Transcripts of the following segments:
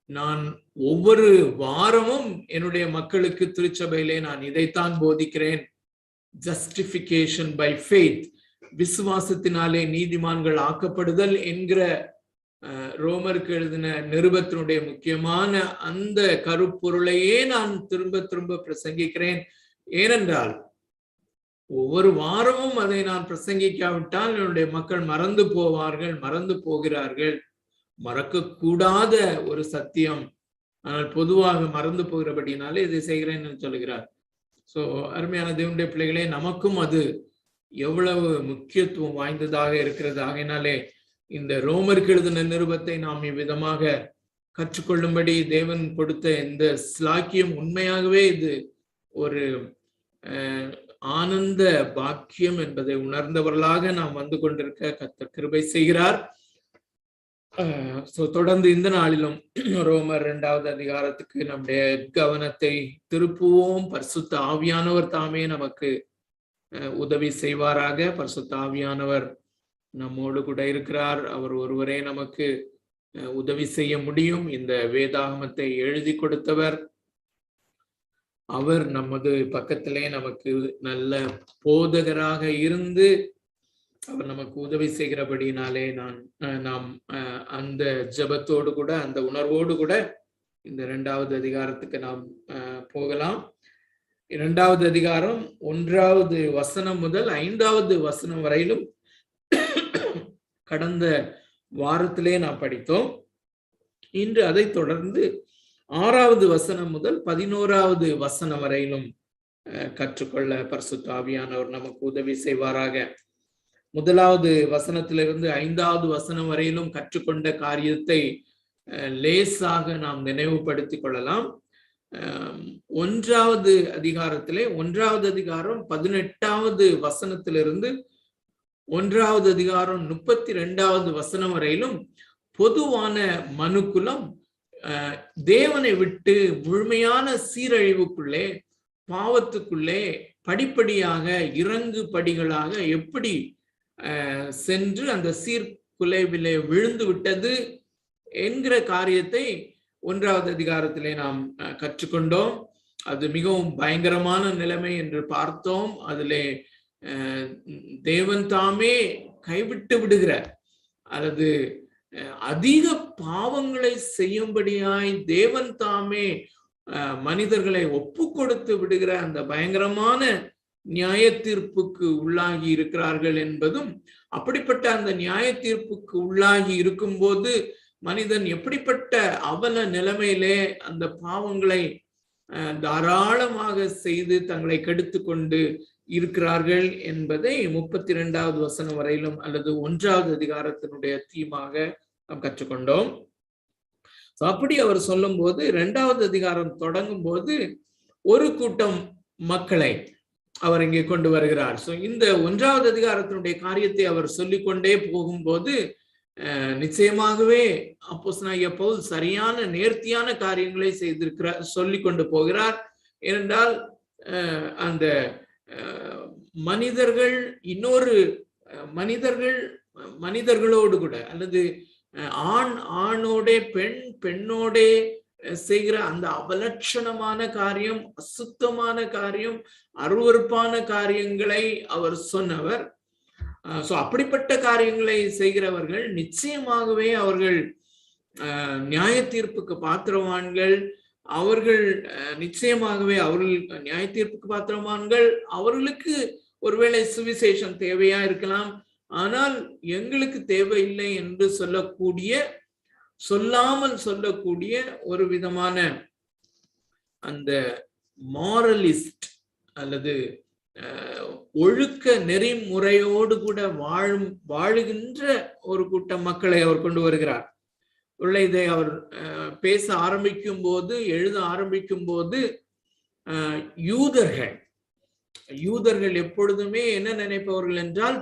நான் ஒவ்வொரு வாரமும் என்னுடைய மக்களுக்கு திருச்சபையிலே நான் இதைத்தான் போதிக்கிறேன். ஜஸ்டிபிகேஷன் பை ஃபெய்த், விசுவாசத்தினாலே நீதிமான்கள் ஆக்கப்படுதல் என்கிற ரோமருக்கு எழுதின நிருபத்தினுடைய முக்கியமான அந்த கருப்பொருளையே நான் திரும்ப திரும்ப பிரசங்கிக்கிறேன். ஏனென்றால் ஒவ்வொரு வாரமும் அதை நான் பிரசங்கிக்காவிட்டால் என்னுடைய மக்கள் மறந்து போவார்கள், மறந்து போகிறார்கள். மறக்கக்கூடாத ஒரு சத்தியம், ஆனால் பொதுவாக மறந்து போகிறபடினாலே இதை செய்கிறேன் என்று சொல்லுகிறார். சோ அருமையான தேவனுடைய பிள்ளைகளே, நமக்கும் அது எவ்வளவு முக்கியத்துவம் வாய்ந்ததாக இருக்கிறது. ஆகையினாலே இந்த ரோமருக்கு எழுதின நிருபத்தை நாம் இவ்விதமாக கற்றுக்கொள்ளும்படி தேவன் கொடுத்த இந்த ஸ்லாக்கியம் உண்மையாகவே இது ஒரு ஆனந்த பாக்கியம் என்பதை உணர்ந்தவர்களாக நாம் வந்து கொண்டிருக்க கர்த்தர் கிருபை செய்கிறார். தொடர்ந்து இந்த நாளிலும் ரோமர் 2வது அதிகாரத்துக்கு நம்முடைய கவனத்தை திருப்புவோம். பரிசுத்த ஆவியானவர் தாமே நமக்கு உதவி செய்வாராக. பரிசுத்த ஆவியானவர் நம்மோடு கூட இருக்கிறார். அவர் ஒருவரே நமக்கு உதவி செய்ய முடியும். இந்த வேதாகமத்தை எழுதி கொடுத்தவர் அவர் நமது பக்கத்திலே நமக்கு நல்ல போதகராக இருந்து அவர் நமக்கு உதவி செய்கிறபடினாலே நாம் அந்த ஜெபத்தோடு கூட அந்த உணர்வோடு கூட இந்த 2வது அதிகாரத்துக்கு நாம் போகலாம். 2வது அதிகாரம் 1வது வசனம் முதல் 5வது வசனம் வரையிலும் கடந்த வாரத்திலே நாம் படித்தோம். இன்று அதை தொடர்ந்து 6வது வசனம் முதல் 11வது வசனம் வரையிலும் கற்றுக்கொள்ள பரிசுத்த ஆவியானவர் நமக்கு உதவி செய்வாராக. 1வது வசனத்திலிருந்து 5வது வசனம் வரையிலும் கற்றுக்கொண்ட காரியத்தை லேசாக நாம் நினைவுபடுத்திக் கொள்ளலாம். 1வது அதிகாரத்திலே 1வது அதிகாரம் 18வது வசனத்திலிருந்து 1வது அதிகாரம் 32வது வசனம் வரையிலும் பொதுவான மனுக்குலம் தேவனை விட்டு முழுமையான சீரழிவுக்குள்ளே, பாவத்துக்குள்ளே படிப்படியாக இறங்கு படிகளாக எப்படி சென்று அந்த சீர்குலைவிலே விழுந்து விட்டது என்கிற காரியத்தை 1வது அதிகாரத்திலே நாம் கற்றுக்கொண்டோம். அது மிகவும் பயங்கரமான நிலைமை என்று பார்த்தோம். அதிலே தேவன் தாமே கைவிட்டு விடுகிற அல்லது அதிக பாவங்களை செய்யும்படியாய் தேவன் தாமே மனிதர்களை ஒப்பு கொடுத்து விடுகிற அந்த பயங்கரமான நியாய தீர்ப்புக்கு உள்ளாகி இருக்கிறார்கள் என்பதும், அப்படிப்பட்ட அந்த நியாய தீர்ப்புக்கு உள்ளாகி இருக்கும்போது மனிதன் எப்படிப்பட்ட அவல நிலைமையிலே அந்த பாவங்களை தாராளமாக செய்து தங்களை கெடுத்து கொண்டு இருக்கிறார்கள் என்பதை 32வது வசனம் வரையிலும் அல்லது 1வது அதிகாரத்தினுடைய தீமாக நாம் கற்றுக்கொண்டோம். அப்படி அவர் சொல்லும் போது 2வது அதிகாரம் தொடங்கும் போது ஒரு கூட்டம் மக்களை அவர் இங்கே கொண்டு வருகிறார். இந்த 1வது அதிகாரத்தினுடைய காரியத்தை அவர் சொல்லிக்கொண்டே போகும்போது நிச்சயமாகவே அப்போஸ்தலனாகிய பவுல் சரியான நேர்த்தியான காரியங்களை செய்திருக்கிறார், சொல்லி கொண்டு போகிறார். ஏனென்றால் அந்த மனிதர்கள் இன்னொரு மனிதர்களோடு கூட அல்லது ஆணோட பெண்ணோட செய்கிற அந்த அவலட்சணமான காரியம், அசுத்தமான காரியம், அருவருப்பான காரியங்களை அவர் சொன்னவர். அப்படிப்பட்ட காரியங்களை செய்கிறவர்கள் நிச்சயமாகவே அவர்கள் நியாய தீர்ப்புக்கு பாத்திரவான்கள். அவர்கள் நிச்சயமாகவே அவர்கள் நியாய தீர்ப்புக்கு பாத்திரவான்கள். அவர்களுக்கு ஒருவேளை சுவிசேஷம் தேவையா இருக்கலாம், ஆனால் எங்களுக்கு தேவையில்லை என்று சொல்லாமல் சொல்லக்கூடிய ஒரு விதமான அந்த மாரலிஸ்ட் அல்லது ஒழுக்க நெறிமுறையோடு கூட வாழுகின்ற ஒரு கூட்டம் மக்களை அவர் கொண்டு வருகிறார். இதை அவர் பேச ஆரம்பிக்கும் போது, எழுத ஆரம்பிக்கும் போது யூதர்கள் எப்பொழுதுமே என்ன நினைப்பவர்கள் என்றால்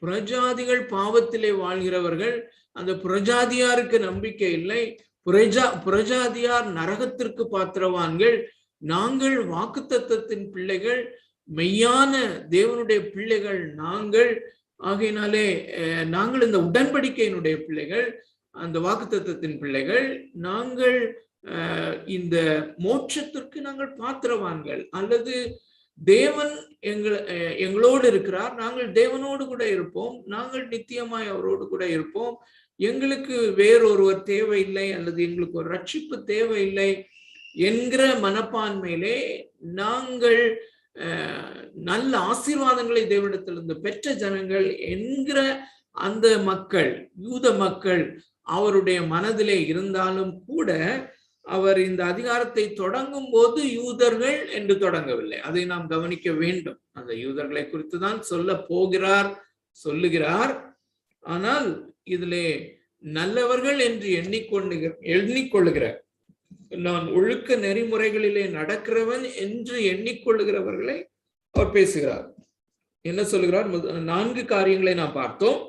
புறஜாதிகள் பாவத்திலே வாழ்கிறவர்கள். அந்த புறஜாதியாருக்கு நம்பிக்கை இல்லை, புறஜாதியார் நரகத்திற்கு பாத்திரவான்கள், நாங்கள் வாக்குத்தத்தத்தின் பிள்ளைகள், மெய்யான தேவனுடைய பிள்ளைகள் நாங்கள். ஆகையினாலே நாங்கள் இந்த உடன்படிக்கையினுடைய பிள்ளைகள். அந்த வாக்குத்தத்தத்தின் பிள்ளைகள், நாங்கள் இந்த மோட்சத்திற்கு நாங்கள் பாத்திரவான்கள், அல்லது தேவன் எங்களோடு இருக்கிறார், நாங்கள் தேவனோடு கூட இருப்போம், நாங்கள் நித்தியமாய் அவரோடு கூட இருப்போம், எங்களுக்கு வேறொருவர் தேவையில்லை, அல்லது எங்களுக்கு ஒரு ரட்சிப்பு தேவையில்லை என்கிற மனப்பான்மையிலே நாங்கள் நல்ல ஆசீர்வாதங்களை தேவனிடத்திலிருந்து பெற்ற ஜனங்கள் என்கிற அந்த மக்கள், யூத மக்கள் அவருடைய மனதிலே இருந்தாலும் கூட, அவர் இந்த அதிகாரத்தை தொடங்கும் போது யூதர்கள் என்று தொடங்கவில்லை. அதை நாம் கவனிக்க வேண்டும். அந்த யூதர்களை குறித்து தான் சொல்லுகிறார். ஆனால் இதிலே நல்லவர்கள் என்று எண்ணிக்கொள்ளுகிற, நான் ஒழுக்க நெறிமுறைகளிலே நடக்கிறவன் என்று எண்ணிக்கொள்ளுகிறவர்களை அவர் பேசுகிறார். என்ன சொல்லுகிறார்? 4 காரியங்களை நாம் பார்த்தோம்.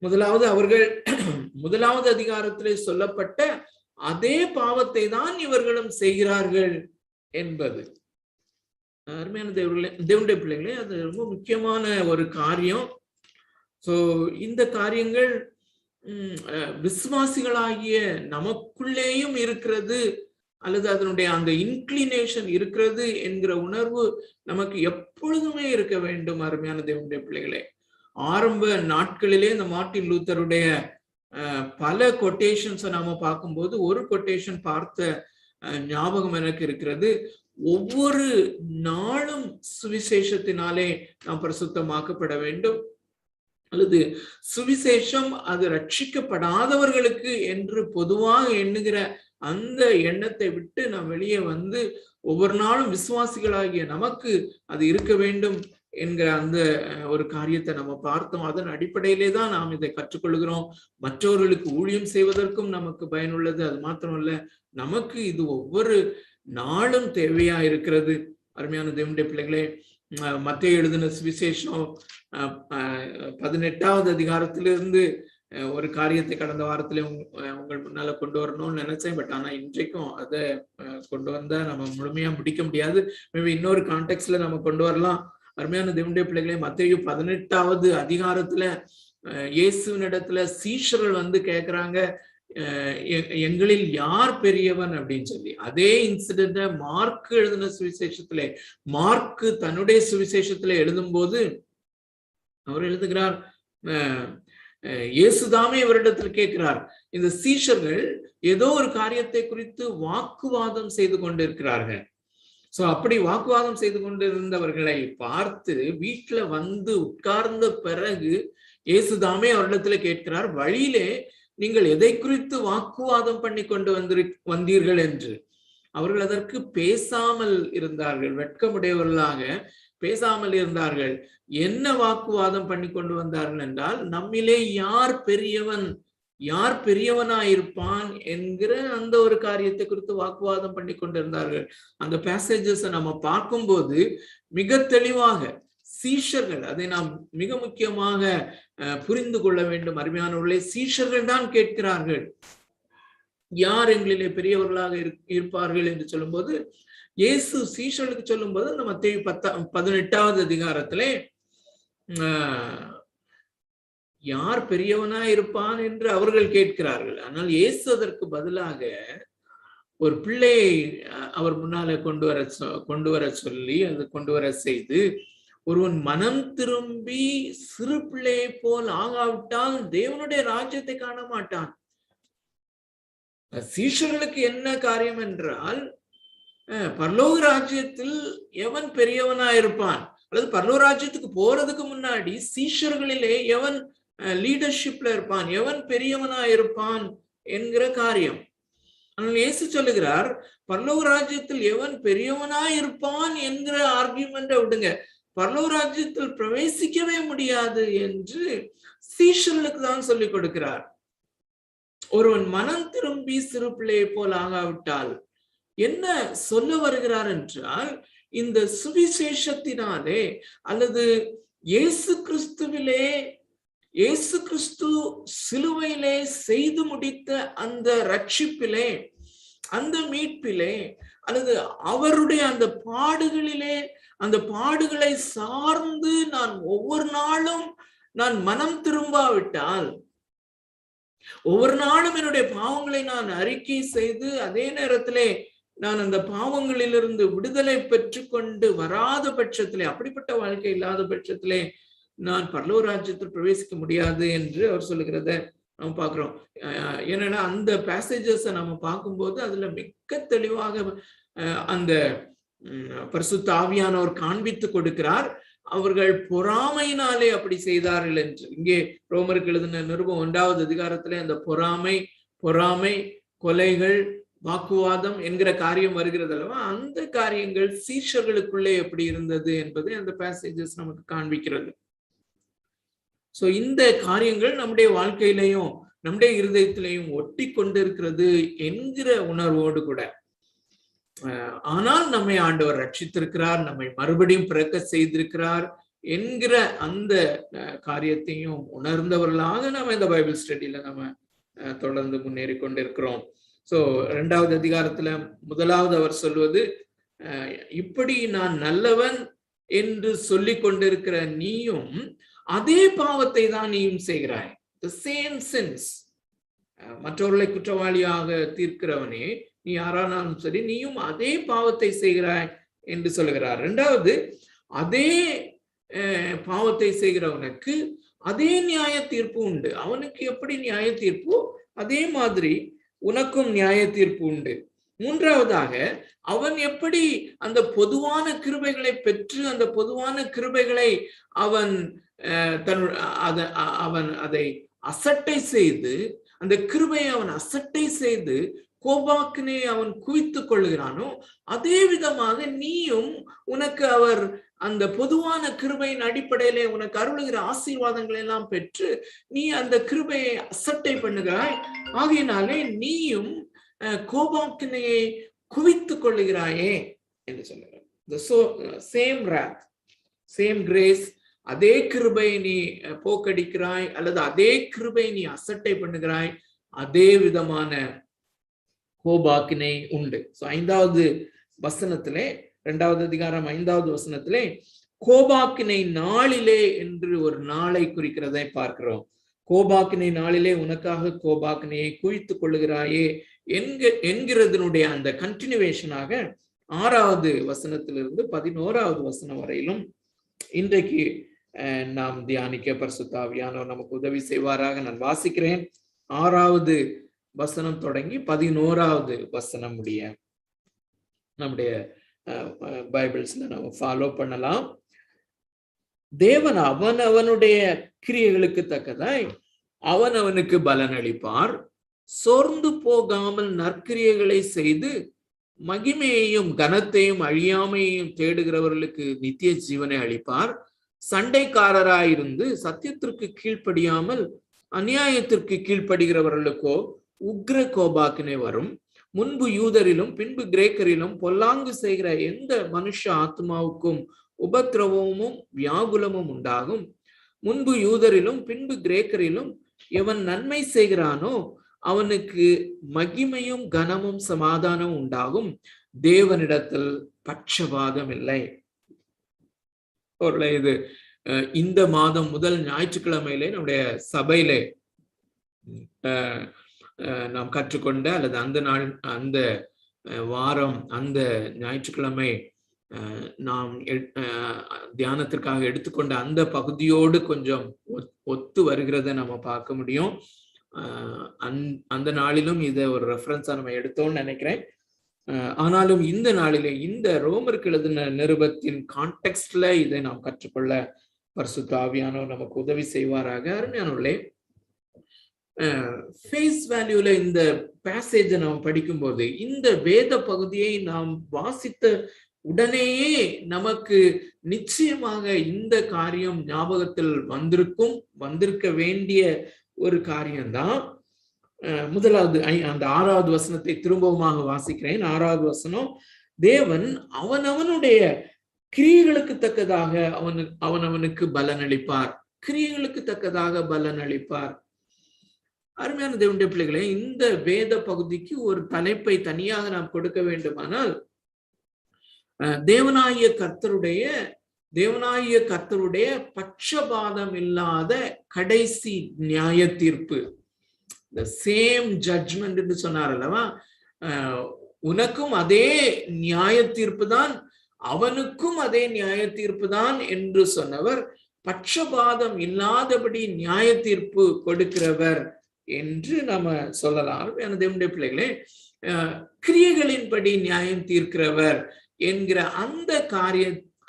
முதலாவது, அவர்கள் முதலாவது அதிகாரத்திலே சொல்லப்பட்ட அதே பாவத்தை தான் இவர்களும் செய்கிறார்கள் என்பது. அருமையான தேவனுடைய பிள்ளைகளே, அது ரொம்ப முக்கியமான ஒரு காரியம். சோ இந்த காரியங்கள் விசுவாசிகளாகிய நமக்குள்ளேயும் இருக்கிறது, அல்லது அதனுடைய அந்த இன்க்ளினேஷன் இருக்கிறது என்கிற உணர்வு நமக்கு எப்பொழுதுமே இருக்க வேண்டும். அருமையான தேவனுடைய பிள்ளைகளே, ஆரம்ப நாட்களிலே இந்த மார்ட்டின் லூத்தருடைய பல கொட்டேஷன்ஸை நாம பார்க்கும்போது ஒரு கொட்டேஷன் பார்த்த ஞாபகம் எனக்கு இருக்கிறது. ஒவ்வொரு நாளும் சுவிசேஷத்தினாலே நாம் பரிசுத்தமாக்கப்பட வேண்டும், அல்லது சுவிசேஷம் அது ரட்சிக்கப்படாதவர்களுக்கு என்று பொதுவாக எண்ணுகிற அந்த எண்ணத்தை விட்டு நாம் வெளியே வந்து ஒவ்வொரு நாளும் விசுவாசிகளாகிய நமக்கு அது இருக்க வேண்டும் என்கிற அந்த ஒரு காரியத்தை நம்ம பார்த்தோம். அதன் அடிப்படையிலே தான் நாம் இதை கற்றுக்கொள்கிறோம். மற்றவர்களுக்கு ஊழியம் செய்வதற்கும் நமக்கு பயனுள்ளது. அது மாத்திரமல்ல, நமக்கு இது ஒவ்வொரு நாளும் தேவையா இருக்கிறது. அருமையான தேவனுடைய பிள்ளைகளே, மத்தேயு எழுதின சுவிசேஷம் 18வது அதிகாரத்திலிருந்து ஒரு காரியத்தை கடந்த வாரத்திலே உங்கள் முன்னால கொண்டு வரணும்னு நினைச்சேன். பட் ஆனா இன்றைக்கும் அதை கொண்டு வந்தா நம்ம முழுமையா முடிக்க முடியாது. மேபி இன்னொரு கான்டெக்ட்ல நம்ம கொண்டு வரலாம். அருமையான தேவனுடைய பிள்ளைகளே, மத்தேயு 18வது அதிகாரத்துல இயேசுவினிடத்துல சீஷர்கள் வந்து கேட்கிறாங்க, எங்களில் யார் பெரியவன் அப்படின்னு சொல்லி. அதே இன்சிடென்ட மார்க் எழுதின சுவிசேஷத்திலே, மார்க் தன்னுடைய சுவிசேஷத்துல எழுதும் போது அவர் எழுதுகிறார், இயேசுதாமே இவரிடத்தில் கேட்கிறார், இந்த சீஷர்கள் ஏதோ ஒரு காரியத்தை குறித்து வாக்குவாதம் செய்து கொண்டிருக்கிறார்கள். சோ அப்படி வாக்குவாதம் செய்து கொண்டிருந்தவர்களை பார்த்து வீட்டுல வந்து உட்கார்ந்த பிறகு இயேசுதாமே அவரிடத்துல கேட்கிறார், வழியிலே நீங்கள் எதை குறித்து வாக்குவாதம் பண்ணி கொண்டு வந்தீர்கள் என்று. அவர்கள் அதற்கு பேசாமல் இருந்தார்கள், வெட்கமுடையவர்களாக பேசாமல் இருந்தார்கள். என்ன வாக்குவாதம் பண்ணி கொண்டு வந்தார்கள் என்றால், நம்மிலே யார் பெரியவன், யார் பெரியவனாயிருப்பான் என்கிற அந்த ஒரு காரியத்தை குறித்து வாக்குவாதம் பண்ணி கொண்டிருந்தார்கள். அந்த பேசேஜஸ் நம்ம பார்க்கும்போது மிக தெளிவாக சீஷர்கள், அதை நாம் மிக முக்கியமாக புரிந்து கொள்ள வேண்டும். அருமையானவர்களே, சீஷர்கள் தான் கேட்கிறார்கள், யார் எங்களிலே பெரியவர்களாக இருப்பார்கள் என்று சொல்லும்போது, இயேசு சீஷர்களுக்கு சொல்லும் போது அந்த மத்தேயு 18வது அதிகாரத்திலே யார் பெரியவனா இருப்பான் என்று அவர்கள் கேட்கிறார்கள். ஆனால் இயேசு அதற்கு பதிலாக ஒரு பிள்ளையை அவர் முன்னால கொண்டு வர சொல்லி, அது கொண்டு வர செய்து, ஒருவன் மனம் திரும்பி சிறு பிள்ளையை போல் ஆகாவிட்டால் தேவனுடைய ராஜ்யத்தை காண மாட்டான். சீஷர்களுக்கு என்ன காரியம் என்றால், பரலோக ராஜ்யத்தில் எவன் பெரியவனா இருப்பான், அல்லது பரலோக ராஜ்யத்துக்கு போறதுக்கு முன்னாடி சீஷர்களிலே எவன் லீடர்ஷிப்ல இருப்பான், எவன் பெரியவனா இருப்பான் என்கிற காரியம். ஆனால் இயேசு சொல்லுகிறார், பரலோக ராஜ்யத்தில் எவன் பெரியவனா இருப்பான் என்கிற ஆர்கியூமெண்ட்டை விடுங்க, பரலோக ராஜ்யத்தில் பிரவேசிக்கவே முடியாது என்று சீஷர்களுக்கு தான் சொல்லிக் கொடுக்கிறார். ஒருவன் மனம் திரும்பி சிறு பிள்ளையை போல் ஆகாவிட்டால் என்ன சொல்ல வருகிறார் என்றால், இந்த சுவிசேஷத்தினாலே அல்லது இயேசு கிறிஸ்துவிலே, இயேசு கிறிஸ்து சிலுவையிலே செய்து முடித்த அந்த ரட்சிப்பிலே, அந்த மீட்பிலே, அல்லது அவருடைய அந்த பாடுகளிலே, அந்த பாடுகளை சார்ந்து நான் ஒவ்வொரு நாளும் நான் மனம் திரும்பாவிட்டால், ஒவ்வொரு நாளும் என்னுடைய பாவங்களை நான் அறிக்கை செய்து அதே நேரத்திலே நான் அந்த பாவங்களிலிருந்து விடுதலை பெற்றுக்கொண்டு வராத பட்சத்திலே, அப்படிப்பட்ட வாழ்க்கை இல்லாத பட்சத்திலே நான் பரலோக ராஜ்யத்தில் பிரவேசிக்க முடியாது என்று அவர் சொல்லுகிறத நம்ம பார்க்கிறோம். ஏன்னா அந்த பேசேஜஸ் நம்ம பார்க்கும்போது அதுல மிக தெளிவாக அந்த பரிசுத்த ஆவியானவர் காண்பித்து கொடுக்கிறார். அவர்கள் பொறாமையினாலே அப்படி செய்தார்கள் என்று. இங்கே ரோமருக்கு எழுதின நிருபம் 1வது அதிகாரத்திலே அந்த பொறாமை, கொலைகள், வாக்குவாதம் என்கிற காரியம் வருகிறது அல்லவா? அந்த காரியங்கள் சீஷர்களுக்குள்ளே எப்படி இருந்தது என்பதை அந்த பேசேஜஸ் நமக்கு காண்பிக்கிறது. சோ இந்த காரியங்கள் நம்முடைய வாழ்க்கையிலையும் நம்முடைய இருதயத்திலையும் ஒட்டி கொண்டிருக்கிறது என்கிற உணர்வோடு கூட, ஆனால் நம்மை ஆண்டவர் ரட்சித்திருக்கிறார், நம்மை மறுபடியும் பிறக்க செய்திருக்கிறார் என்கிற அந்த காரியத்தையும் உணர்ந்தவர்களாக நம்ம இந்த பைபிள் ஸ்டடியில நம்ம தொடர்ந்து முன்னேறி கொண்டிருக்கிறோம். சோ 2வது அதிகாரத்துல 1வது அவர் சொல்வது, இப்படி நான் நல்லவன் என்று சொல்லி கொண்டிருக்கிற நீயும் அதே பாவத்தை தான் நீயும் செய்கிறாய். the same sins. மற்றவர்களை குற்றவாளியாக தீர்க்கிறவனே, நீ யாரானாலும் சரி, நீயும் அதே பாவத்தை செய்கிறாய் என்று சொல்லுகிறார். 2வது, அதே பாவத்தை செய்கிறவனுக்கு அதே நியாய தீர்ப்பு உண்டு. அவனுக்கு எப்படி நியாய தீர்ப்போ அதே மாதிரி உனக்கும் நியாய தீர்ப்பு உண்டு. 3வதாக, அவன் எப்படி அந்த பொதுவான கிருபைகளை பெற்று அந்த பொதுவான கிருபைகளை அவன் அதை அசட்டை செய்து, அந்த கிருபையை அவன் அசட்டை செய்து கோபாக்கினை அவன் குவித்துக் கொள்ளுகிறானோ, அதே விதமாக நீயும் உனக்கு அவர் அந்த பொதுவான கிருபையின் அடிப்படையிலே உனக்கு அருளுகிற ஆசீர்வாதங்களை எல்லாம் பெற்று நீ அந்த கிருபையை அசட்டை பண்ணுகிறாய். ஆகையினாலே நீயும் கோபாக்கினையை குவித்துக் கொள்ளுகிறாயே என்று சொல்லுகிறார். the same wrath, same grace, அதே கிருபை நீ போக்கடிக்கிறாய் அல்லது அதே கிருபை நீ அசட்டை பண்ணுகிறாய், அதே விதமான கோபாக்கினை உண்டு. 5வது வசனத்திலே, 2வது அதிகாரம் 5வது வசனத்திலே கோபாக்கினை நாளிலே என்று ஒரு நாளை குறிக்கிறதை பார்க்கிறோம். கோபாக்கினை நாளிலே உனக்காக கோபாக்கினையை குவித்துக் கொள்ளுகிறாயே என்கிறதனுடைய அந்த கண்டினியூவேஷனாக 6வது வசனத்திலிருந்து 11வது வசனம் வரையிலும் இன்றைக்கு நாம் தியானிக்க பரிசுத்த ஆவியானவர் நமக்கு உதவி செய்வாராக. நான் வாசிக்கிறேன். 6வது வசனம் தொடங்கி 11வது வசனம் முடிய நம்முடைய பைபிள்ஸ்ல நம்ம ஃபாலோ பண்ணலாம். தேவன் அவனுடைய கிரியைகளுக்கு தக்கதாய் அவனுக்கு பலன் அளிப்பார். சோர்ந்து போகாமல் நற்கிரியைகளை செய்து மகிமையையும் கனத்தையும் அழியாமையையும் தேடுகிறவர்களுக்கு நித்திய ஜீவனை அளிப்பார். சண்டைக்காரராயிருந்து சத்தியத்திற்கு கீழ்ப்படியாமல் அநியாயத்திற்கு கீழ்ப்படுகிறவர்களுக்கோ உக்ர கோபாக்கினை வரும். முன்பு யூதரிலும் பின்பு கிரேக்கரிலும் பொல்லாங்கு செய்கிற எந்த மனுஷ ஆத்மாவுக்கும் உபத்திரவமும் வியாகுலமும் உண்டாகும். முன்பு யூதரிலும் பின்பு கிரேக்கரிலும் எவன் நன்மை செய்கிறானோ அவனுக்கு மகிமையும் கனமும் சமாதானம் உண்டாகும். தேவனிடத்தில் பட்சபாதம் இல்லை. இது இந்த மாதம் முதல் ஞாயிற்றுக்கிழமையிலே நம்முடைய சபையிலே நாம் கற்றுக்கொண்ட அல்லது அந்த நாள் அந்த வாரம் அந்த ஞாயிற்றுக்கிழமை நாம் தியானத்திற்காக எடுத்துக்கொண்ட அந்த பகுதியோடு கொஞ்சம் ஒத்து வருகிறத நம்ம பார்க்க முடியும். அந்த நாளிலும் இதை ஒரு ரெஃபரன்ஸா நம்ம எடுத்தோம்னு நினைக்கிறேன். ஆனாலும் இந்த நாளிலே இந்த ரோமருக்கு எழுதின நிருபத்தின் கான்டெக்ஸ்ட்ல இதை நாம் கற்றுக்கொள்ள பரிசுத்த ஆவியானவர் நமக்கு உதவி செய்வாராக. அருமையானவர்களே, ஃபேஸ் வேல்யூல இந்த பேசேஜை நாம் படிக்கும்போது இந்த வேத பகுதியை நாம் வாசித்த உடனேயே நமக்கு நிச்சயமாக இந்த காரியம் ஞாபகத்தில் வந்திருக்க வேண்டிய ஒரு காரியம்தான். முதலாவது அந்த 6வது வசனத்தை திரும்பவுமாக வாசிக்கிறேன். 6வது வசனம், தேவன் அவனுடைய கிரியைகளுக்கு தக்கதாக அவனுக்கு பலன் அளிப்பார். கிரியைகளுக்கு தக்கதாக பலன் அளிப்பார். அருமையான தேவனுடைய பிள்ளைகளே, இந்த வேத பகுதிக்கு ஒரு தலைப்பை தனியாக நாம் கொடுக்க வேண்டுமானால் தேவனாகிய கர்த்தருடைய பட்சபாதம் இல்லாத கடைசி நியாய தீர்ப்பு. the same judgment என்று சொன்னார் அல்லவா, உனக்கும் அதே நியாய தீர்ப்பு தான், அவனுக்கும் அதே நியாய தீர்ப்பு தான் என்று சொன்னவர் பட்சபாதம் இல்லாதபடி நியாய தீர்ப்பு கொடுக்கிறவர் என்று நம்ம சொல்லலாம். தேவனுடைய பிள்ளைகளே, கிரியைகளின்படி நியாயம் தீர்க்கிறவர் என்கிற அந்த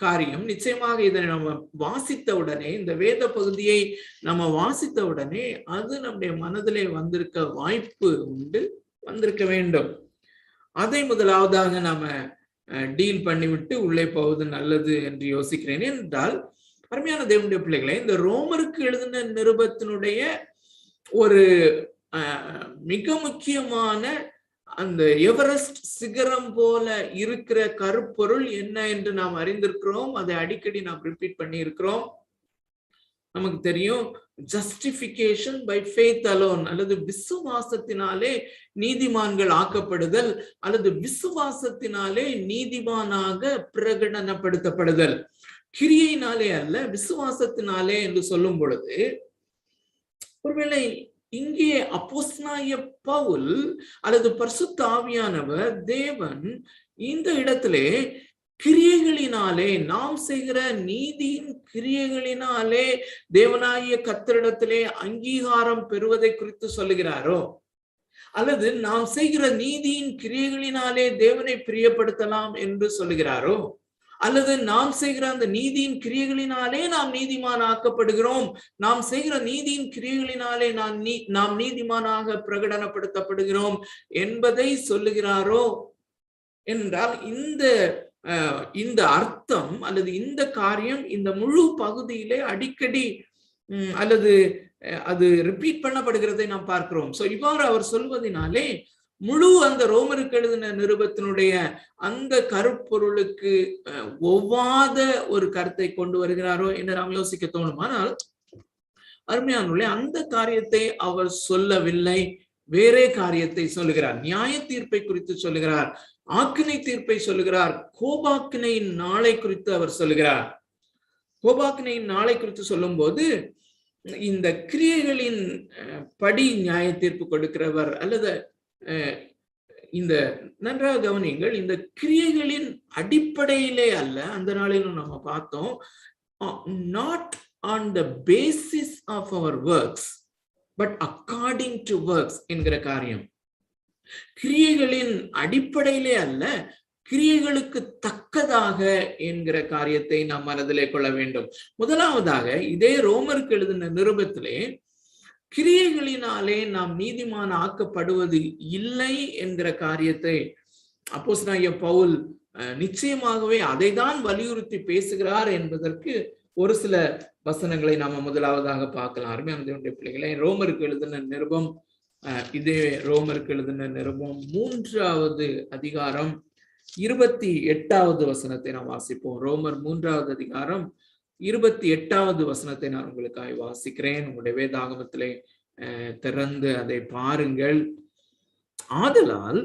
காரியம் நிச்சயமாக இதை நம்ம வாசித்த உடனே, இந்த வேத பகுதியை நம்ம வாசித்த உடனே அது நம்முடைய மனதிலே வந்திருக்க வாய்ப்பு உண்டு, வந்திருக்க வேண்டும். அதை முதலாவதாக நாம டீல் பண்ணிவிட்டு உள்ளே போவது நல்லது என்று யோசிக்கிறேன். என்றால் அருமையான தேவனுடைய பிள்ளைகளே, இந்த ரோமருக்கு எழுதின நிருபத்தினுடைய ஒரு மிக முக்கியமான அந்த எவரெஸ்ட் சிகரம் போல இருக்கிற கருப்பொருள் என்ன என்று நாம் அறிந்திருக்கிறோம். அதை அடிக்கடி நாம் ரிப்பீட் பண்ணி இருக்கிறோம். நமக்கு தெரியும், ஜஸ்டிபிகேஷன் பை ஃபெய்த் அலோன், அல்லது விசுவாசத்தினாலே நீதிமான்கள் ஆக்கப்படுதல், அல்லது விசுவாசத்தினாலே நீதிமானாக பிரகடனப்படுத்தப்படுதல். கிரியையினாலே அல்ல, விசுவாசத்தினாலே என்று சொல்லும் பொழுது, ஒருவேளை இங்கே அப்போஸ்தலனாகிய பவுல் அல்லது பரிசுத்த ஆவியானவர் தேவன் இந்த இடத்திலே கிரியைகளினாலே, நாம் செய்கிற நீதியின் கிரியைகளினாலே தேவனாகிய கர்த்தரிடத்திலே அங்கீகாரம் பெறுவதை குறித்து சொல்லுகிறாரோ, அல்லது நாம் செய்கிற நீதியின் கிரியைகளினாலே தேவனை பிரியப்படுத்தலாம் என்று சொல்லுகிறாரோ, அல்லது நாம் செய்கிற அந்த நீதியின் கிரியைகளினாலே நாம் நீதிமான் ஆக்கப்படுகிறோம், நாம் செய்கிற நீதியின் கிரியைகளினாலே நாம் நீதிமானாக பிரகடனப்படுத்தப்படுகிறோம் என்பதை சொல்லுகிறாரோ என்றால், இந்த அர்த்தம் அல்லது இந்த காரியம் இந்த முழு பகுதியிலே அடிக்கடி அல்லது அது ரிப்பீட் பண்ணப்படுகிறதை நாம் பார்க்கிறோம். சோ இவ்வாறு அவர் சொல்வதனாலே முழு அந்த ரோமருக்கு எழுதின நிருபத்தினுடைய அந்த கருப்பொருளுக்கு ஒவ்வாத ஒரு கருத்தை கொண்டு வருகிறாரோ என்று நாம் யோசிக்க தோணும். ஆனால் அருமையானவர்களே, அந்த காரியத்தை அவர் சொல்லவில்லை, வேறே காரியத்தை சொல்லுகிறார். நியாய தீர்ப்பை குறித்து சொல்லுகிறார், ஆக்கினை தீர்ப்பை சொல்லுகிறார், கோபாக்கினையின் நாளை குறித்து அவர் சொல்லுகிறார். கோபாக்கினையின் நாளை குறித்து சொல்லும் போது, இந்த கிரியைகளின் படி நியாய தீர்ப்பு கொடுக்கிறவர் அல்லது இந்த நன்றாக கவனியுங்கள், இந்த கிரியைகளின் அடிப்படையிலே அல்ல, அந்த நாளிலும் நம்ம பார்த்தோம், not on the basis of our works but according to works என்கிற காரியம். கிரியைகளின் அடிப்படையிலே அல்ல, கிரியைகளுக்கு தக்கதாக என்கிற காரியத்தை நாம் மனதிலே கொள்ள வேண்டும். முதலாவதாக இதே ரோமருக்கு எழுதின நிருபத்திலே கிரியைகளினாலே நாம் நீதிமான் ஆக்கப்படுவது இல்லை என்கிற காரியத்தை அப்போஸ்தலனாகிய பவுல் நிச்சயமாகவே அதை தான் வலியுறுத்தி பேசுகிறார் என்பதற்கு ஒரு சில வசனங்களை நாம முதலாவதாக பார்க்கலாம். அருமையான தேவனுடைய பிள்ளைகளே, ரோமருக்கு எழுதின நிருபம், இதே ரோமருக்கு எழுதின நிருபம் 3வது அதிகாரம் 28வது வசனத்தை நாம் வாசிப்போம். ரோமர் 3வது அதிகாரம் 28வது வசனத்தை நான் உங்களுக்காக வாசிக்கிறேன். உங்களுடைய வேதாகமத்திலே திறந்து அதை பாருங்கள். ஆதலால்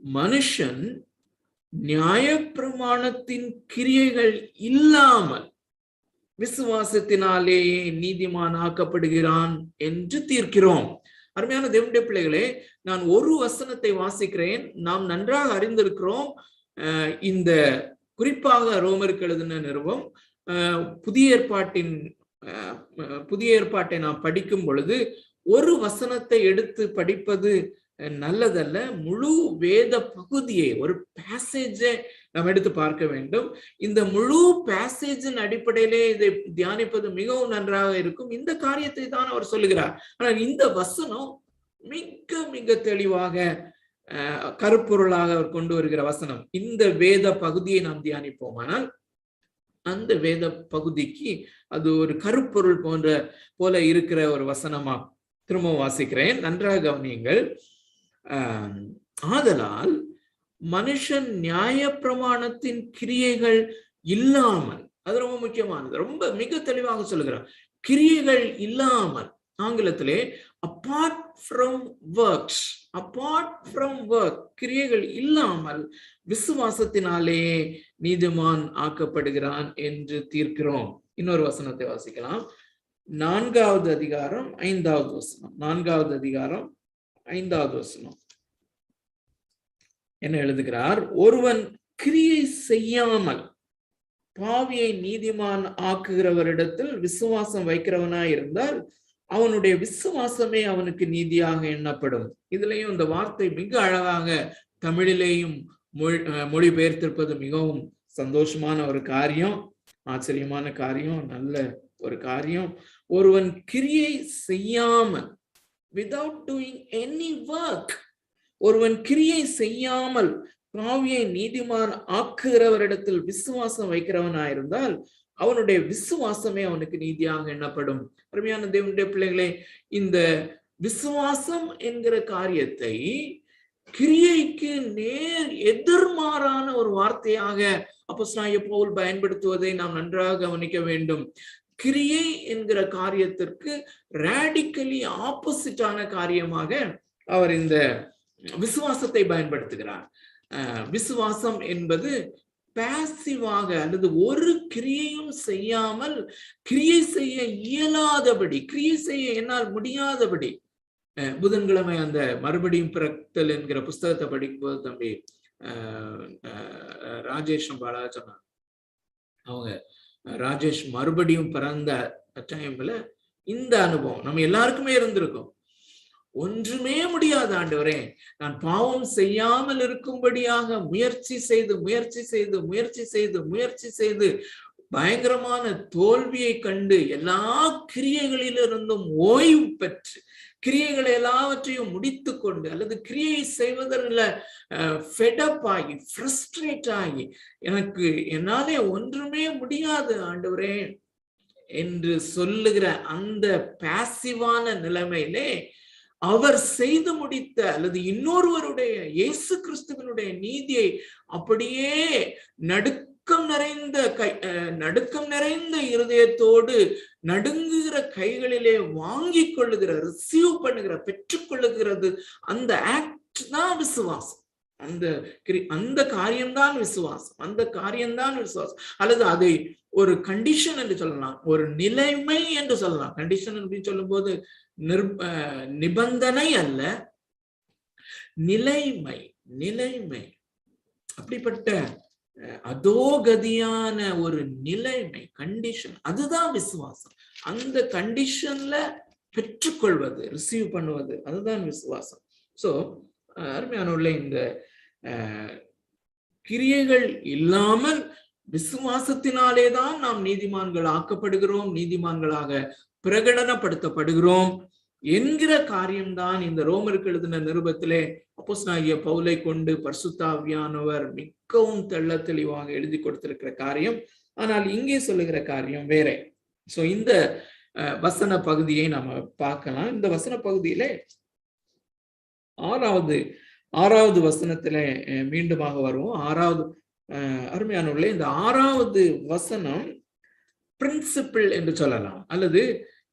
மனுஷன் நியாயப்பிரமாணத்தின் கிரியைகள் இல்லாமல் விசுவாசத்தினாலேயே நீதிமான் ஆக்கப்படுகிறான் என்று தீர்க்கிறோம். அருமையான தேவனுடைய பிள்ளைகளே, நான் ஒரு வசனத்தை வாசிக்கிறேன். நாம் நன்றாக அறிந்திருக்கிறோம், இந்த குறிப்பாக ரோமருக்கு எழுதின நிருபம் புதிய ஏற்பாட்டை நாம் படிக்கும் பொழுது ஒரு வசனத்தை எடுத்து படிப்பது நல்லதல்ல. முழு வேத பகுதியை, ஒரு பேசேஜை நாம் எடுத்து பார்க்க வேண்டும். இந்த முழு பேசேஜின் அடிப்படையிலே இதை தியானிப்பது மிகவும் நன்றாக இருக்கும். இந்த காரியத்தை தான் அவர் சொல்லுகிறார். ஆனால் இந்த வசனம் மிக மிக தெளிவாக கருப்பொருளாக அவர் கொண்டு வருகிற வசனம். இந்த வேத பகுதியை நாம் தியானிப்போம். ஆனால் அந்த வேத பகுதிக்கு அது ஒரு கருப்பொருள் போல இருக்கிற ஒரு வசனமா. திரும்ப வாசிக்கிறேன், நன்றாக கவனியுங்கள். ஆதலால் மனுஷன் நியாய பிரமாணத்தின் கிரியைகள் இல்லாமல், அது ரொம்ப முக்கியமானது, ரொம்ப மிக தெளிவாக சொல்லுகிறார், கிரியைகள் இல்லாமல், ஆங்கிலத்திலே apart from works, apart from work, கிரியைகள் இல்லாமல் விசுவாசத்தினாலேயே நீதிமான் ஆக்கப்படுகிறான் என்று தீர்க்கிறோம். இன்னொரு வசனத்தை வாசிக்கலாம். 4வது அதிகாரம் 5வது வசனம். 4வது அதிகாரம் 5வது வசனம் என்ன எழுதுகிறார்? ஒருவன் கிரியை செய்யாமல் பாவியை நீதிமான் ஆக்குகிறவரிடத்தில் விசுவாசம் வைக்கிறவனாய் இருந்தால் அவனுடைய விசுவாசமே அவனுக்கு நீதியாக எண்ணப்படும். இதுலயும் இந்த வார்த்தை மிக அழகாக தமிழிலேயும் மொழிபெயர்த்திருப்பது மிகவும் சந்தோஷமான ஒரு காரியம், ஆச்சரியமான காரியம், நல்ல ஒரு காரியம். ஒருவன் கிரியை செய்யாமல், without doing any work, ஒருவன் கிரியை செய்யாமல் பாவியை நீதிமான் ஆக்குகிறவரிடத்தில் விசுவாசம் வைக்கிறவனாயிருந்தால் அவனுடைய விசுவாசமே அவனுக்கு நீதியாக எண்ணப்படும். அருமையான தேவனுடைய பிள்ளைகளே, இந்த விசுவாசம் என்கிற காரியத்தை கிரியைக்கு நேர் எதிர்மாறான ஒரு வார்த்தையாக அப்போஸ்தலனாகிய பவுல் பயன்படுத்துவதை நாம் நன்றாக கவனிக்க வேண்டும். கிரியை என்கிற காரியத்திற்கு ராடிக்கலி ஆப்போசிட்டான காரியமாக அவர் இந்த விசுவாசத்தை பயன்படுத்துகிறார். விசுவாசம் என்பது பாசிவாக அல்லது ஒரு கிரியையும் செய்யாமல் கிரியை செய்ய இயலாதபடி, கிரியை செய்ய என்னால் முடியாதபடி. புதன்கிழமை அந்த மறுபடியும் பிறத்தல் என்கிற புஸ்தகத்தை படிக்கும்போது தம்பி ராஜேஷ் பாலா சொன்னாங்க, அவங்க ராஜேஷ் மறுபடியும் பிறந்த டைம்ல இந்த அனுபவம் நம்ம எல்லாருக்குமே இருந்திருக்கும். ஒன்றுமே முடியாது ஆண்டவரே, நான் பாவம் செய்யாமல் இருக்கும்படியாக முயற்சி செய்து முயற்சி செய்து முயற்சி செய்து முயற்சி செய்து பயங்கரமான தோல்வியை கண்டு எல்லா கிரியைகளிலிருந்தும் ஓய்வு பெற்று கிரியைகளை எல்லாவற்றையும் முடித்து கொண்டு அல்லது கிரியை செய்வதில் ஃபெடப் ஆகி ஃப்ரஸ்ட்ரேட் ஆகி எனக்கு என்னாலே ஒன்றுமே முடியாது ஆண்டவரே என்று சொல்லுகிற அந்த பாசிவான நிலைமையிலே அவர் செய்து முடித்த அல்லது இன்னொருவருடைய இயேசு கிறிஸ்துவினுடைய நீதியை அப்படியே நடுக்கம் நிறைந்த இருதயத்தோடு நடுங்குகிற கைகளிலே வாங்கி கொள்ளுகிற, ரிசீவ் பண்ணுகிற, பெற்றுக்கொள்ளுகிறது அந்த ஆக்ட் தான் விசுவாசம். அந்த காரியம்தான் விசுவாசம், அந்த காரியம்தான் விசுவாசம். அல்லது அதை ஒரு கண்டிஷன் என்று சொல்லலாம், ஒரு நிலைமை என்று சொல்லலாம். கண்டிஷன் என்று சொல்லும் போது நிபந்தனை அல்ல, நிலைமை. நிலைமை அப்படிப்பட்ட அதோகதியான ஒரு நிலைமை, கண்டிஷன், அதுதான் விசுவாசம். அந்த கண்டிஷன்ல பெற்றுக்கொள்வது, ரிசீவ் பண்ணுவது, அதுதான் விசுவாசம். சோ அருமையானவர்களே, இந்த கிரியைகள் இல்லாமல் விசுவாசத்தினாலேதான் நாம் நீதிமான்கள் ஆக்கப்படுகிறோம், நீதிமான்களாக பிரகடனப்படுத்தப்படுகிறோம் என்கிற காரியம்தான் இந்த ரோமருக்கு எழுதின நிருபத்திலே அப்போஸ்தலனாகிய பவுலை கொண்டு பரிசுத்த ஆவியானவர் மிகவும் தெள்ள தெளிவாக எழுதி கொடுத்திருக்கிற காரியம். ஆனால் இங்கே சொல்லுகிற காரியம் வேற. சோ இந்த வசன பகுதியை நாம பார்க்கலாம். இந்த வசன பகுதியிலே ஆறாவது வசனத்திலே மீண்டுமாக வருவோம். அருமையானவர்களே, இந்த 6வது வசனம் பிரின்சிபிள் என்று சொல்லலாம், அல்லது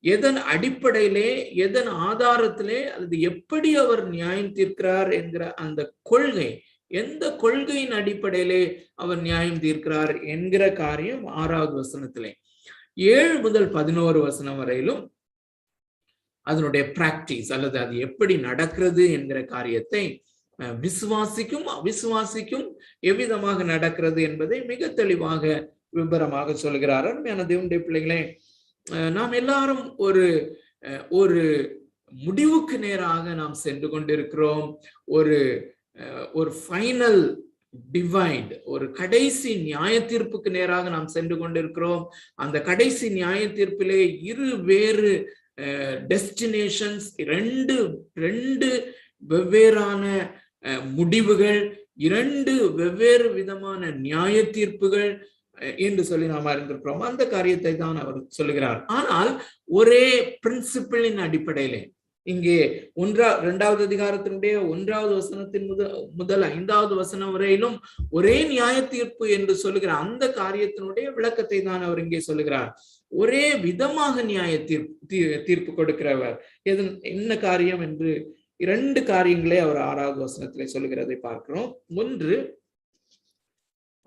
எதன் அடிப்படையிலே, எதன் ஆதாரத்திலே, அல்லது எப்படி அவர் நியாயம் தீர்க்கிறார் என்கிற அந்த கொள்கை, எந்த கொள்கையின் அடிப்படையிலே அவர் நியாயம் தீர்க்கிறார் என்கிற காரியம் 6வது வசனத்திலே 7 முதல் 11 வசனம் வரையிலும் அதனுடைய பிராக்டிஸ் அல்லது அது எப்படி நடக்கிறது என்கிற காரியத்தை விசுவாசிக்கும் அவிசுவாசிக்கும் எவ்விதமாக நடக்கிறது என்பதை மிக தெளிவாக விபரமாக சொல்கிறார். அருமையான தேவனுடைய பிள்ளைகளே, நாம் எல்லாரும் ஒரு முடிவுக்கு நேராக நாம் சென்று கொண்டிருக்கிறோம். ஒரு ஃபைனல் டிவைண்ட், ஒரு கடைசி நியாய தீர்ப்புக்கு நேராக நாம் சென்று கொண்டிருக்கிறோம். அந்த கடைசி நியாய தீர்ப்பிலே வேறு டெஸ்டினேஷன்ஸ், ரெண்டு வெவ்வேறான முடிவுகள், 2 வெவ்வேறு விதமான நியாய தீர்ப்புகள் என்று சொல்லி நாம் அறிந்திருக்கிறோம். அந்த காரியத்தை தான் அவர் சொல்லுகிறார். ஆனால் ஒரே பிரின்சிபிளின் அடிப்படையிலே இங்கே 2வது அதிகாரத்தினுடைய 1வது வசனத்தின் முதல் 5வது வசனம் வரையிலும் ஒரே நியாய தீர்ப்பு என்று சொல்லுகிற அந்த காரியத்தினுடைய விளக்கத்தை தான் அவர் இங்கே சொல்லுகிறார். ஒரே விதமாக நியாய தீர்ப்பு கொடுக்கிறவர் என்ன காரியம் என்று 2 காரியங்களே அவர் 6வது வசனத்திலே சொல்லுகிறதை பார்க்கிறோம். ஒன்று,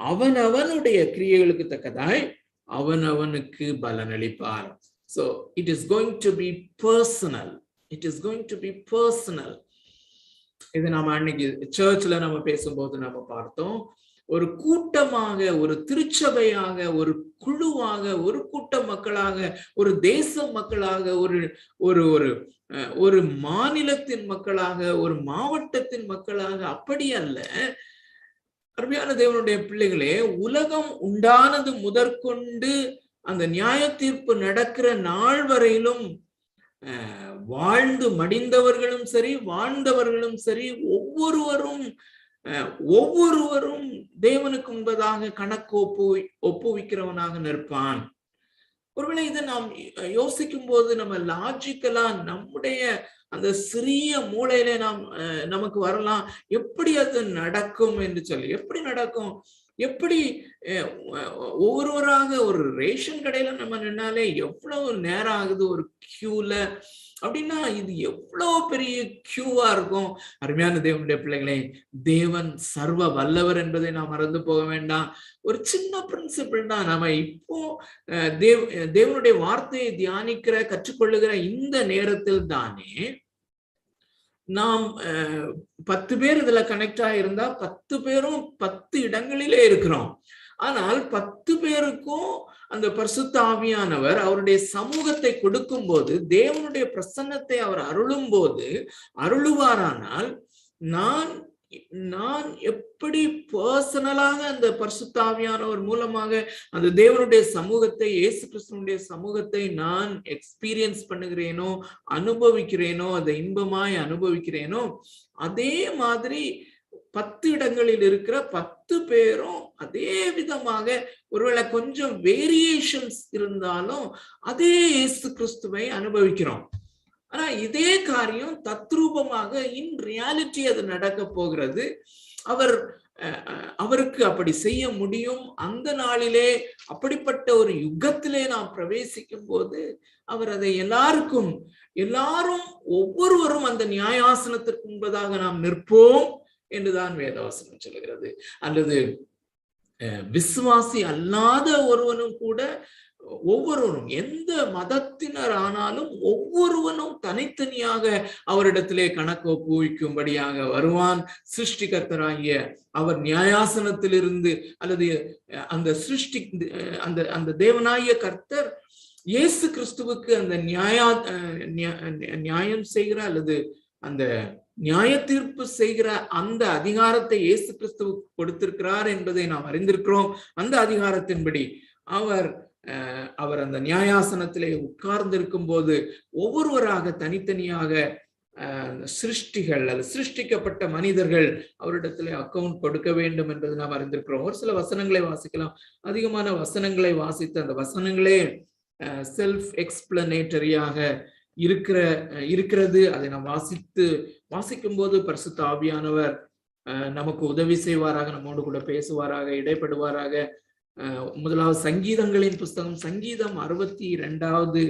அவனவனுடைய கிரியைகளுக்கு தக்கதாய் அவனவனுக்கு பலனளிப்பார். So it is going to be personal. It is going to be personal. இது நாம அன்னைக்கு சர்ச்ல நம்ம பேசும்போது நம்ம பார்த்தோம். ஒரு கூட்டமாக, ஒரு திருச்சபையாக, ஒரு குழுவாக, ஒரு கூட்ட மக்களாக, ஒரு தேச மக்களாக, ஒரு மாநிலத்தின் மக்களாக, ஒரு மாவட்டத்தின் மக்களாக, அப்படி அல்ல. அருமையான தேவனுடைய பிள்ளைகளே, உலகம் உண்டானது முதற்கொண்டு அந்த நியாய தீர்ப்பு நடக்கிற நாள் வரையிலும் வாழ்ந்து மடிந்தவர்களும் சரி, வாழ்ந்தவர்களும் சரி, ஒவ்வொருவரும் தேவனுக்கு முன்பதாக கணக்கு ஒப்புவிக்கிறவனாக நிற்பான். ஒருவேளை இதை நாம் யோசிக்கும் போது நம்ம லாஜிக்கலா நம்முடைய அந்த சிறிய மூளையில நமக்கு வரலாம், எப்படி அது நடக்கும் என்று சொல்லி. எப்படி நடக்கும்? எப்படி ஒவ்வொருவராக ஒரு ரேஷன் கடையில நம்ம நின்னாலே எவ்வளவு நேரம் ஆகுது ஒரு கியூல அப்படின்னா, இது எவ்வளவு பெரிய கியூவா இருக்கும். அருமையான தேவனுடைய பிள்ளைகளே, தேவன் சர்வ வல்லவர் என்பதை நாம் மறந்து போக வேண்டாம். ஒரு சின்ன பிரின்சிபிள் தான். நாம இப்போ தேவனுடைய வார்த்தையை தியானிக்கிற, கற்றுக்கொள்ளுகிற இந்த நேரத்தில் தானே நாம் 10 பேர் இதுல கனெக்ட் ஆயிருந்தா 10 பேரும் 10 இடங்களிலே இருக்கிறோம். ஆனால் 10 பேருக்கும் அந்த பரிசுத்த ஆவியானவர் அவருடைய சமூகத்தை கொடுக்கும் போது, தேவனுடைய பிரசன்னத்தை அவர் அருளுவாரானால், நான் எப்படி பர்சனலாக அந்த பரிசுத்த ஆவியானவர் மூலமாக அந்த தேவனுடைய சமூகத்தை, இயேசு கிறிஸ்துவினுடைய சமூகத்தை நான் எக்ஸ்பீரியன்ஸ் பண்ணுகிறேனோ, அனுபவிக்கிறேனோ, அதை இன்பமாய் அனுபவிக்கிறேனோ, அதே மாதிரி 10 இடங்களில் இருக்கிற 10 பேரும் அதே விதமாக, ஒருவேளை கொஞ்சம் வேரியேஷன்ஸ் இருந்தாலும் அதே இயேசு கிறிஸ்துவை அனுபவிக்கிறோம். ஆனா இதே காரியம் தத்ரூபமாக இன் ரியாலிட்டி அது நடக்க போகிறது. அவருக்கு அப்படி செய்ய முடியும். அந்த நாளிலே, அப்படிப்பட்ட ஒரு யுகத்திலே நாம் பிரவேசிக்கும் போது அவர் அதை எல்லாரும் ஒவ்வொருவரும் அந்த நியாயாசனத்திற்கு முன்பதாக நாம் நிற்போம் என்றுதான் வேதவசனம் சொல்லுகிறது. அல்லது விசுவாசி அல்லாத ஒருவனும் கூட, ஒவ்வொருவரும் எந்த மதத்தினர் ஆனாலும் ஒவ்வொருவனும் தனித்தனியாக அவரிடத்திலே கணக்கு ஒப்புவிக்கும்படியாக வருவான். சிருஷ்டிகர்த்தராகிய அவர் நியாயாசனத்திலிருந்து, அல்லது அந்த தேவனாகிய கர்த்தர் இயேசு கிறிஸ்துவுக்கு அந்த நியாயம் செய்கிற, அல்லது அந்த நியாய தீர்ப்பு செய்கிற அந்த அதிகாரத்தை இயேசு கிறிஸ்துவுக்கு கொடுத்திருக்கிறார் என்பதை நாம் அறிந்திருக்கிறோம். அந்த அதிகாரத்தின்படி அவர் அந்த நியாயாசனத்திலே உட்கார்ந்து இருக்கும் போது ஒவ்வொருவராக தனித்தனியாக சிருஷ்டிகள் அல்லது சிருஷ்டிக்கப்பட்ட மனிதர்கள் அவரிடத்திலே அக்கவுண்ட் கொடுக்க வேண்டும் என்பதை நாம் அறிந்திருக்கிறோம். ஒரு சில வசனங்களை வாசிக்கலாம். அதிகமான வசனங்களை வாசித்து அந்த வசனங்களே செல்ஃப் எக்ஸ்பிளனேட்டரியாக இருக்கிறது. அதை நாம் வாசிக்கும் போது பரிசுத்த ஆவியானவர் நமக்கு உதவி செய்வாராக, நம்மோடு கூட பேசுவாராக, இடைப்படுவாராக. முதலாவது சங்கீதங்களின் புஸ்தகம், சங்கீதம் 62வது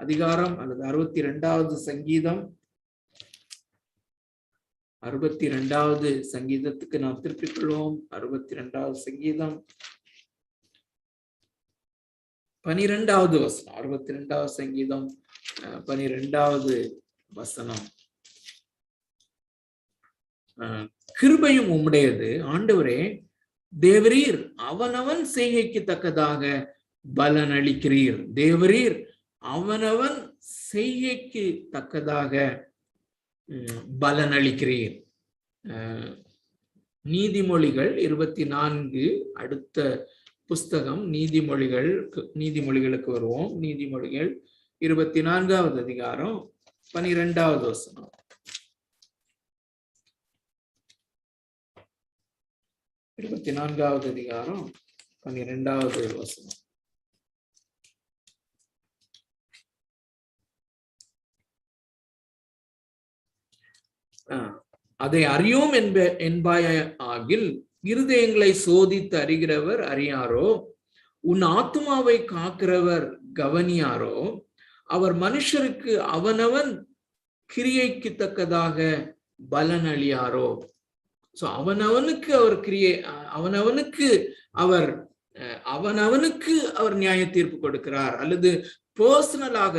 அதிகாரம் அல்லது 62வது சங்கீதம், 62வது சங்கீதத்துக்கு நாம் திருப்பிக் கொள்வோம். 62வது சங்கீதம் 12வது வசனம். 62வது சங்கீதம் 12வது வசனம். கிருபையும் உம்முடையது ஆண்டவரே, தேவரீர் அவனவன் செய்கைக்கு தக்கதாக பலன் அளிக்கிறீர். தேவரீர் அவனவன் செய்கைக்கு தக்கதாக பலன் அளிக்கிறீர். நீதிமொழிகள் 24 அடுத்த புஸ்தகம். நீதிமொழிகளுக்கு வருவோம். நீதிமொழிகள் 24வது அதிகாரம் 12வது வசனம். 24வது அதிகாரம் 12வது வசனம். அதை அறியோம் என்பாயாகில் இருதயங்களை சோதித்து அறிகிறவர் அறியாரோ? உன் ஆத்துமாவை காக்கிறவர் கவனியாரோ? அவர் மனுஷருக்கு அவனவன் கிரியைக்கு தக்கதாக பலன் அளியாரோ? சோ அவனவனுக்கு அவர் நியாய தீர்ப்பு கொடுக்கிறார். அல்லது பர்சனலாக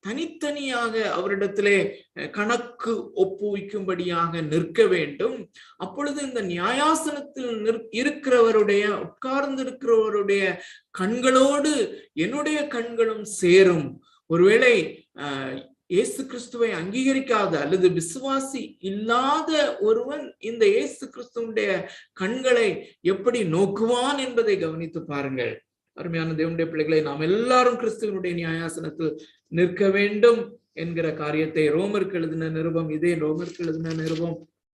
தனித்தனியாக அவரிடத்திலே கணக்கு ஒப்புவிக்கும்படியாக நிற்க வேண்டும். அப்பொழுது இந்த நியாயாசனத்தில் உட்கார்ந்து இருக்கிறவருடைய கண்களோடு என்னுடைய கண்களும் சேரும். ஒருவேளை இயேசு கிறிஸ்துவை அங்கீகரிக்காத அல்லது விசுவாசி இல்லாத ஒருவன் இந்த இயேசு கிறிஸ்துவனுடைய கண்களை எப்படி நோக்குவான் என்பதை கவனித்து பாருங்கள். அருமையான தேவனுடைய பிள்ளைகளை, நாம் எல்லாரும் கிறிஸ்துவனுடைய நியாயாசனத்தில் நிற்க வேண்டும் என்கிற காரியத்தை ரோமருக்கு எழுதின நிருபம்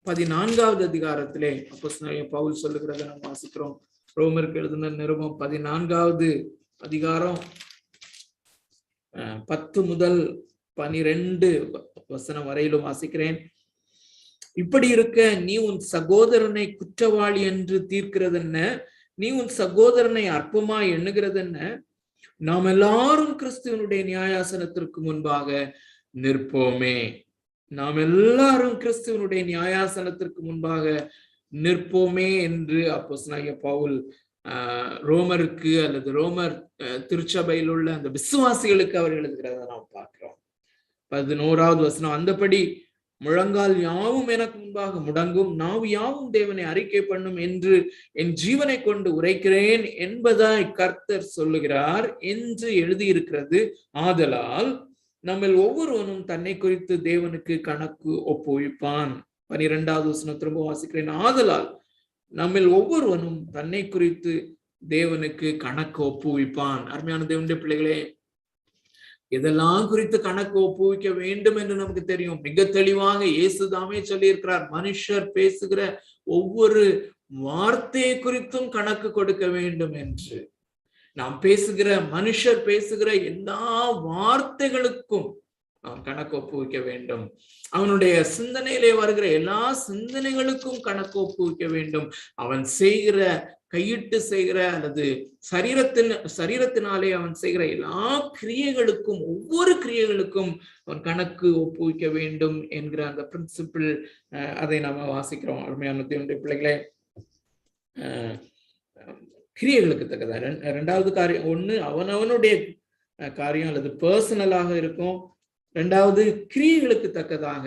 14வது அதிகாரத்திலே அப்போஸ்தலனாகிய பவுல் சொல்லுகிறதை நாம் வாசிக்கிறோம். ரோமருக்கு எழுதின நிருபம் 14வது அதிகாரம் 10 முதல் 12 வசனம் வரையிலும் வாசிக்கிறேன். இப்படி இருக்க நீ உன் சகோதரனை குற்றவாளி என்று தீர்க்கிறது என்ன? நீ உன் சகோதரனை அற்பமாய் எண்ணுகிறது என்ன? நாம் எல்லாரும் கிறிஸ்துவனுடைய நியாயாசனத்திற்கு முன்பாக நிற்போமே. நாம் எல்லாரும் கிறிஸ்துவனுடைய நியாயாசனத்திற்கு முன்பாக நிற்போமே என்று அப்போஸ்தலனாகிய பவுல் ரோமருக்கு அல்லது ரோமர் திருச்சபையில் உள்ள அந்த விசுவாசிகளுக்கு அவர் எழுதுகிறத நாம் பார்க்கிறோம். 11வது வசனம், அந்தபடி முழங்கால் யாவும் எனக்கு முன்பாக முடங்கும், நாவு யாவும் தேவனை அறிக்கை பண்ணும் என்று என் ஜீவனை கொண்டு உரைக்கிறேன் என்பதாய் கர்த்தர் சொல்லுகிறார் என்று எழுதியிருக்கிறது. ஆதலால் நம்மில் ஒவ்வொருவனும் தன்னை குறித்து தேவனுக்கு கணக்கு ஒப்புவிப்பான். 12வது வசனம் திரும்ப வாசிக்கிறேன். ஆதலால் நம்மில் ஒவ்வொருவனும் தன்னை குறித்து தேவனுக்கு கணக்கு ஒப்புவிப்பான். அருமையான தேவனுடைய பிள்ளைகளே, இதெல்லாம் குறித்து கணக்கு ஒப்புவிக்க வேண்டும் என்று நமக்கு தெரியும். மிக தெளிவாக இயேசுதாமே சொல்லி இருக்கிறார், மனுஷர் பேசுகிற ஒவ்வொரு வார்த்தையை குறித்தும் கணக்கு கொடுக்க வேண்டும் என்று. நாம் பேசுகிற மனுஷர் பேசுகிற எல்லா வார்த்தைகளுக்கும் நாம் கணக்கு ஒப்புவிக்க வேண்டும். அவனுடைய சிந்தனையிலே வருகிற எல்லா சிந்தனைகளுக்கும் கணக்கு ஒப்புவிக்க வேண்டும். அவன் செய்கிற கையிட்டு செய்கிற அல்லது சரீரத்தினாலே அவன் செய்கிற எல்லா கிரியைகளுக்கும், ஒவ்வொரு கிரியைகளுக்கும் அவன் கணக்கு ஒப்புவிக்க வேண்டும் என்கிற அந்த பிரின்சிபிள், அதை நாம வாசிக்கிறோம். அருமையான தேவனுடைய பிள்ளைகளே, கிரியைகளுக்கு தக்கதா. 2வது காரியம், ஒண்ணு அவனவனுடைய காரியம் அல்லது பர்சனலாக இருக்கும். 2வது கிரியைகளுக்கு தக்கதாக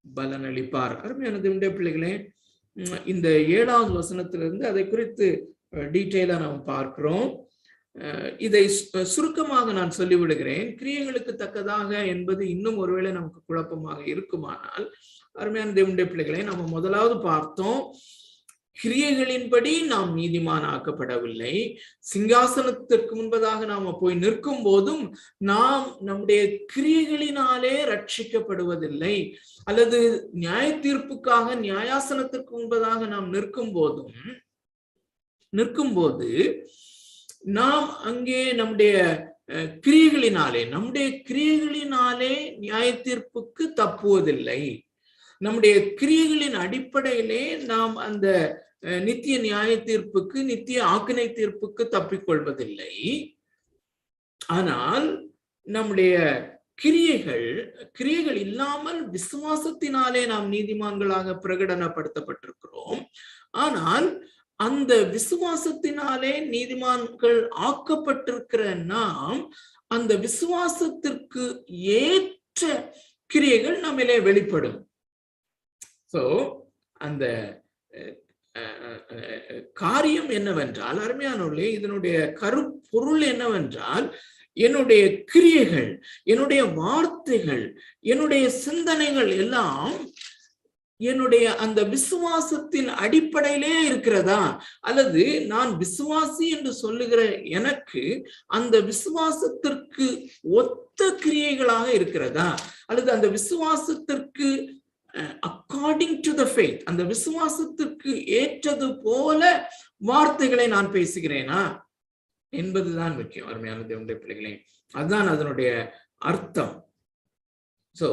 பலன் அளிப்பார். அருமையான தேவனுடைய பிள்ளைகளே, இந்த 7வது வசனத்திலிருந்து அதை குறித்து டீட்டெயிலா நாம் பார்க்கிறோம். இதை சுருக்கமாக நான் சொல்லிவிடுகிறேன். கிரியைகளுக்கு தக்கதாக என்பது இன்னும் ஒருவேளை நமக்கு குழப்பமாக இருக்குமானால், அருமையான தேவனுடைய பிள்ளைகளை, நம்ம முதலாவது பார்த்தோம், கிரியைகளின்படி நாம் நீதிமான் ஆக்கப்படவில்லை. சிங்காசனத்திற்கு முன்பதாக நாம போய் நிற்கும் போதும் நாம் நம்முடைய கிரியைகளினாலே ரட்சிக்கப்படுவதில்லை. அல்லது நியாய தீர்ப்புக்காக நியாயாசனத்திற்கு முன்பதாக நாம் நிற்கும் போது நாம் அங்கே நம்முடைய கிரியைகளினாலே நியாய தீர்ப்புக்கு தப்புவதில்லை. நம்முடைய கிரியைகளின் அடிப்படையிலே நாம் அந்த நித்திய நியாய தீர்ப்புக்கு, நித்திய ஆக்கினை தீர்ப்புக்கு தப்பிக்கொள்வதில்லை. ஆனால் நம்முடைய கிரியைகள் இல்லாமல் விசுவாசத்தினாலே நாம் நீதிமான்களாக பிரகடனப்படுத்தப்பட்டிருக்கிறோம். ஆனால் அந்த விசுவாசத்தினாலே நீதிமான்கள் ஆக்கப்பட்டிருக்கிற நாம் அந்த விசுவாசத்திற்கு ஏற்ற கிரியைகள் நம்மிலே வெளிப்படும். சோ அந்த காரியம் என்னவென்றால், அருமையானவர்களே, இதனுடைய கருப்பொருள் என்னவென்றால், என்னுடைய கிரியைகள், என்னுடைய வார்த்தைகள், என்னுடைய சிந்தனைகள் எல்லாம் என்னுடைய அந்த விசுவாசத்தின் அடிப்படையிலே இருக்கிறதா, அல்லது நான் விசுவாசி என்று சொல்லுகிற எனக்கு அந்த விசுவாசத்திற்கு ஒத்த கிரியைகளாக இருக்கிறதா, அல்லது அந்த விசுவாசத்திற்கு அக்கார்டிங் டு த ஃபெய்த், அந்த விசுவாசத்திற்கு ஏற்றது போல வார்த்தைகளை நான் பேசுகிறேனா என்பதுதான் முக்கியம். அருமையான தேவனுடைய பிள்ளைகளே, அதுதான் அதனுடைய அர்த்தம். சோ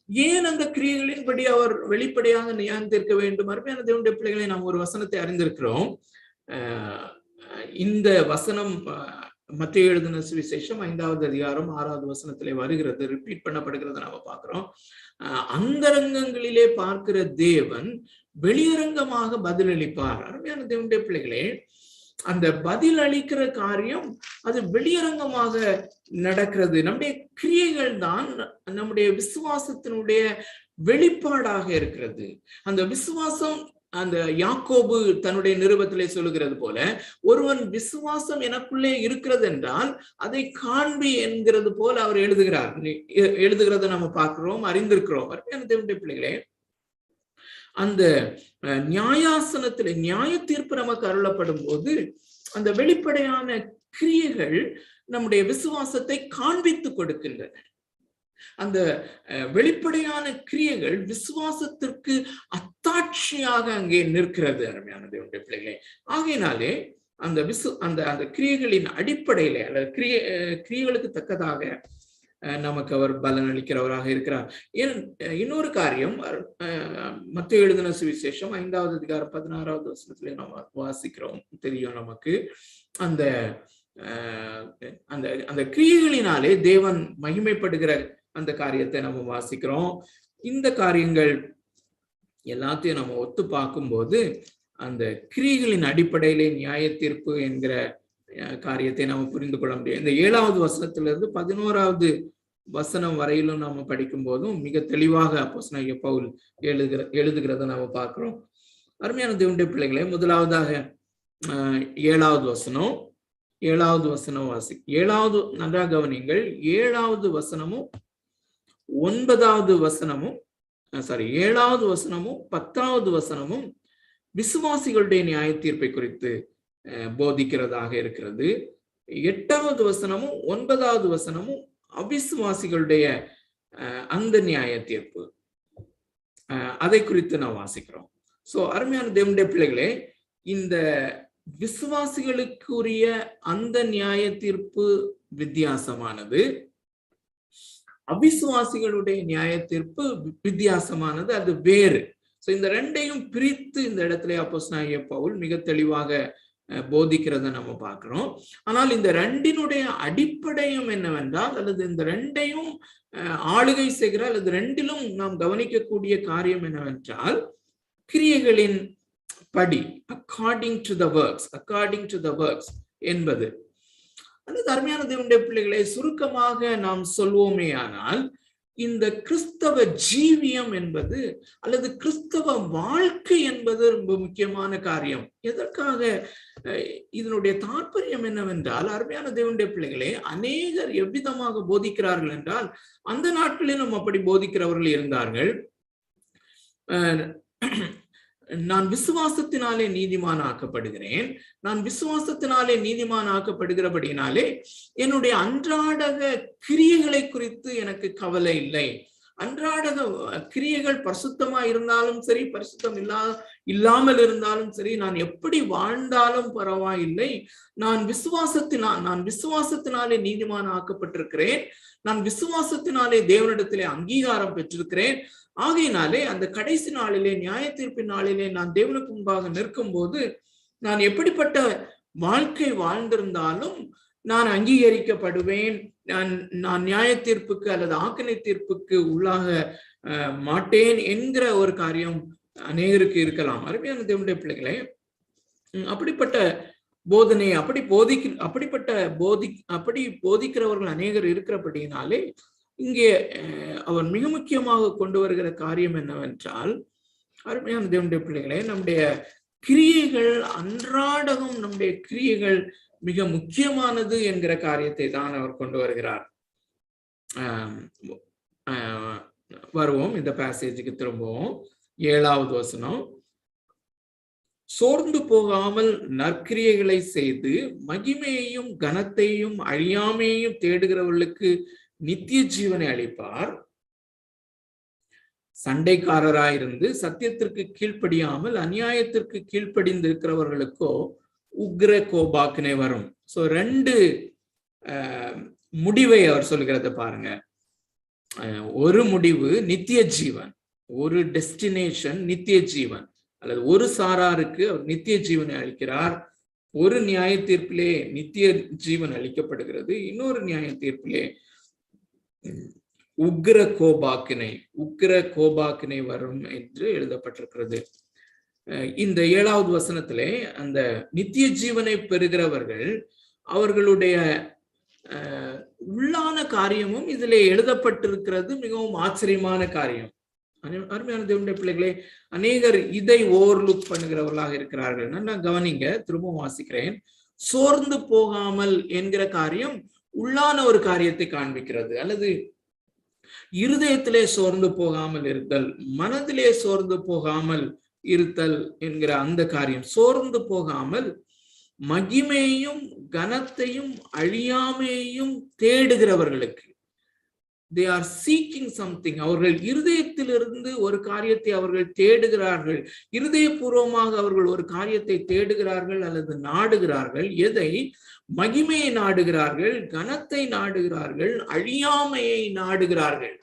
ஏன் அந்த கிரியைகளின்படி அவர் வெளிப்படையாக நியாயம் தீர்க்க வேண்டும்? அருமையான தேவனுடைய பிள்ளைகளை, நாம் ஒரு வசனத்தை அறிந்திருக்கிறோம். இந்த வசனம் மத்தேயு எழுதின சுவிசேஷம் 5வது அதிகாரம் 6வது வசனத்திலே வருகிறது, ரிப்பீட் பண்ணப்படுகிறத நாம பார்க்கிறோம். அந்தரங்கங்களிலே பார்க்கிற தேவன் வெளியரங்கமாக பதிலளிப்பார். அருமையான தேவனுடைய பிள்ளைகளே, அந்த பதில் அளிக்கிற காரியம் அது வெளியரங்கமாக நடக்கிறது. நம்முடைய கிரியைகள் தான் நம்முடைய விசுவாசத்தினுடைய வெளிப்பாடாக இருக்கிறது. அந்த விசுவாசம், அந்த யாக்கோபு தன்னுடைய நிருபத்திலே சொல்லுகிறது போல, ஒருவன் விசுவாசம் எனக்குள்ளே இருக்கிறது என்றால் அதை காண்பி என்கிறது போல அவர் எழுதுகிறத நம்ம பார்க்கிறோம், அறிந்திருக்கிறோம். தேவனுடைய பிள்ளைகளே, அந்த நியாயாசனத்திலே நியாய தீர்ப்பு நமக்கு அருளப்படும் போது அந்த வெளிப்படையான கிரியைகள் நம்முடைய விசுவாசத்தை காண்பித்து கொடுக்கின்றன. அந்த வெளிப்படையான கிரியைகள் விசுவாசத்திற்கு அத்தாட்சியாக அங்கே நிற்கிறது. அருமையான தேவனுடைய பிள்ளைகளே, ஆகையினாலே அந்த அந்த கிரியைகளின் அடிப்படையிலே அல்லது கிரியைகளுக்கு தக்கதாக நமக்கு அவர் பலன் அளிக்கிறவராக இருக்கிறார். இன்னொரு காரியம், மத்தேயு எழுதின சுவிசேஷம் 5வது அதிகாரம் 16வது வசனத்திலே நாம் வாசிக்கிறோம், தெரியும் நமக்கு. அந்த அந்த அந்த கிரியைகளினாலே தேவன் மகிமைப்படுகிற அந்த காரியத்தை நம்ம வாசிக்கிறோம். இந்த காரியங்கள் எல்லாத்தையும் நம்ம ஒத்து பார்க்கும்போது அந்த கிரியைகளின் அடிப்படையிலே நியாய தீர்ப்பு என்கிற காரியத்தை நாம புரிந்து கொள்ள முடியும். இந்த 7வது வசனத்திலிருந்து 11வது வசனம் வரையிலும் நாம படிக்கும் போதும் மிக தெளிவாக அப்போஸ்தலனாகிய பவுல் எழுதுகிறத நாம பார்க்கிறோம். அருமையான தேவனுடைய பிள்ளைகளே, முதலாவதாக 7வது வசனம் வாசி. 7வது நல்லா கவனிங்கள். 7வது வசனமும் 9வது வசனமும் 7வது வசனமும் 10வது வசனமும் விசுவாசிகளுடைய நியாய தீர்ப்பை குறித்து போதிக்கிறதாக இருக்கிறது. 8வது வசனமும் 9வது வசனமும் அவிசுவாசிகளுடைய அந்த நியாய தீர்ப்பு, அதை குறித்து நாம் வாசிக்கிறோம். சோ அருமையான தேவனுடைய பிள்ளைகளே, இந்த விசுவாசிகளுக்குரிய அந்த நியாய தீர்ப்பு வித்தியாசமானது, அவிசுவாசிகளுடைய நியாய தீர்ப்பு வித்தியாசமானது, அது வேறு. சோ இந்த ரெண்டையும் பிரித்து இந்த இடத்துல அப்போஸ்தலனாகிய பவுல் மிக தெளிவாக போதிக்கிறத நம்ம பார்க்கிறோம். ஆனால் இந்த ரெண்டினுடைய அடிப்படையும் என்னவென்றால், அல்லது இந்த ரெண்டையும் ஆளுகை செய்கிற அல்லது ரெண்டிலும் நாம் கவனிக்கக்கூடிய காரியம் என்னவென்றால், கிரியைகளின் படி, அக்கார்டிங் டு த ஒர்க்ஸ் என்பது. அந்த அருமையான தேவனுடைய பிள்ளைகளை சுருக்கமாக நாம் சொல்வோமே ஆனால், இந்த கிறிஸ்தவ ஜீவியம் என்பது அல்லது கிறிஸ்தவ வாழ்க்கை என்பது ரொம்ப முக்கியமான காரியம். எதற்காக? இதனுடைய தாற்பயம் என்னவென்றால், அருமையான தேவனுடைய பிள்ளைகளே, அநேகர் எவ்விதமாக போதிக்கிறார்கள் என்றால், அந்த நாட்களிலும் அப்படி போதிக்கிறவர்கள் இருந்தார்கள். நான் விசுவாசத்தினாலே நீதிமான் ஆக்கப்படுகிறேன், நான் விசுவாசத்தினாலே நீதிமான் ஆக்கப்படுகிறபடினாலே என்னுடைய அன்றாடக கிரியைகளை குறித்து எனக்கு கவலை இல்லை. அன்றாடக கிரியைகள் பரிசுத்தமா இருந்தாலும் சரி, பரிசுத்தம் இல்லாமல் இருந்தாலும் சரி, நான் எப்படி வாழ்ந்தாலும் பரவாயில்லை, நான் விசுவாசத்தினாலே நீதிமான் ஆக்கப்பட்டிருக்கிறேன், நான் விசுவாசத்தினாலே தேவனிடத்திலே அங்கீகாரம் பெற்றிருக்கிறேன். ஆகையினாலே அந்த கடைசி நாளிலே, நியாய தீர்ப்பின் நாளிலே நான் தேவனுக்கு முன்பாக நிற்கும் போது நான் எப்படிப்பட்ட வாழ்க்கை வாழ்ந்திருந்தாலும் நான் அங்கீகரிக்கப்படுவேன். நான் நியாய தீர்ப்புக்கு அல்லது ஆக்கினை தீர்ப்புக்கு உள்ளாக மாட்டேன் என்கிற ஒரு காரியம் அநேகருக்கு இருக்கலாம். அருமையான தேவனுடைய பிள்ளைகளே, அப்படிப்பட்ட போதனை அப்படி போதிக்கிறவர்கள் அநேகர் இருக்கிறபடினாலே இங்கே அவர் மிக முக்கியமாக கொண்டு வருகிற காரியம் என்னவென்றால், அருமையான தேவனுடைய பிள்ளைகளே, நம்முடைய கிரியைகள் அன்றாடகம், நம்முடைய கிரியைகள் மிக முக்கியமானது என்கிற காரியத்தை தான் அவர் கொண்டு வருகிறார். வருவோம், இந்த பேசேஜுக்கு திரும்பவும். 7வது வசனம், சோர்ந்து போகாமல் நற்கிரியைகளை செய்து மகிமையையும் கனத்தையும் அழியாமையையும் தேடுகிறவர்களுக்கு நித்திய ஜீவனை அளிப்பார். சண்டைக்காரராயிருந்து சத்தியத்திற்கு கீழ்ப்படியாமல் அநியாயத்திற்கு கீழ்ப்படிந்திருக்கிறவர்களுக்கோ உக்ர கோபாக்கினை வரும். சோ 2 முடிவை அவர் சொல்கிறத பாருங்க. ஒரு முடிவு நித்திய ஜீவன், ஒரு டெஸ்டினேஷன் நித்திய ஜீவன், அல்லது ஒரு சாராருக்கு அவர் நித்திய ஜீவனை அளிக்கிறார். ஒரு நியாய தீர்ப்பிலே நித்திய ஜீவன் அளிக்கப்படுகிறது, இன்னொரு நியாய தீர்ப்பிலே உக்ர கோபாக்கினை வரும் என்று எழுதப்பட்டிருக்கிறது. இந்த 7வது வசனத்திலே அந்த நித்திய ஜீவனை பெறுகிறவர்கள் அவர்களுடைய உள்ளான காரியமும் இதிலே எழுதப்பட்டிருக்கிறது. மிகவும் ஆச்சரியமான காரியம். அருமையான தேவனுடைய பிள்ளைகளே, அநேகர் இதை ஓவர்லுக் பண்ணுகிறவர்களாக இருக்கிறார்கள். நான் கவனிங்க, திரும்பவும் வாசிக்கிறேன். சோர்ந்து போகாமல் என்கிற காரியம் உள்ளான ஒரு காரியத்தை காண்பிக்கிறது. அல்லது இருதயத்திலே சோர்ந்து போகாமல் இருத்தல், மனதிலே சோர்ந்து போகாமல் இருத்தல் என்கிற அந்த காரியம். சோர்ந்து போகாமல் மகிமையும் கனத்தையும் அழியாமையும் தேடுகிறவர்களுக்கு, they are seeking something. அவர்கள் இருதயத்திலிருந்து ஒரு காரியத்தை அவர்கள் தேடுகிறார்கள். இருதயபூர்வமாக அவர்கள் ஒரு காரியத்தை தேடுகிறார்கள் அல்லது நாடுகிறார்கள். எதை? மகிமையை நாடுகிறார்கள், கனத்தை நாடுகிறார்கள், அழியாமையை நாடுகிறார்கள்.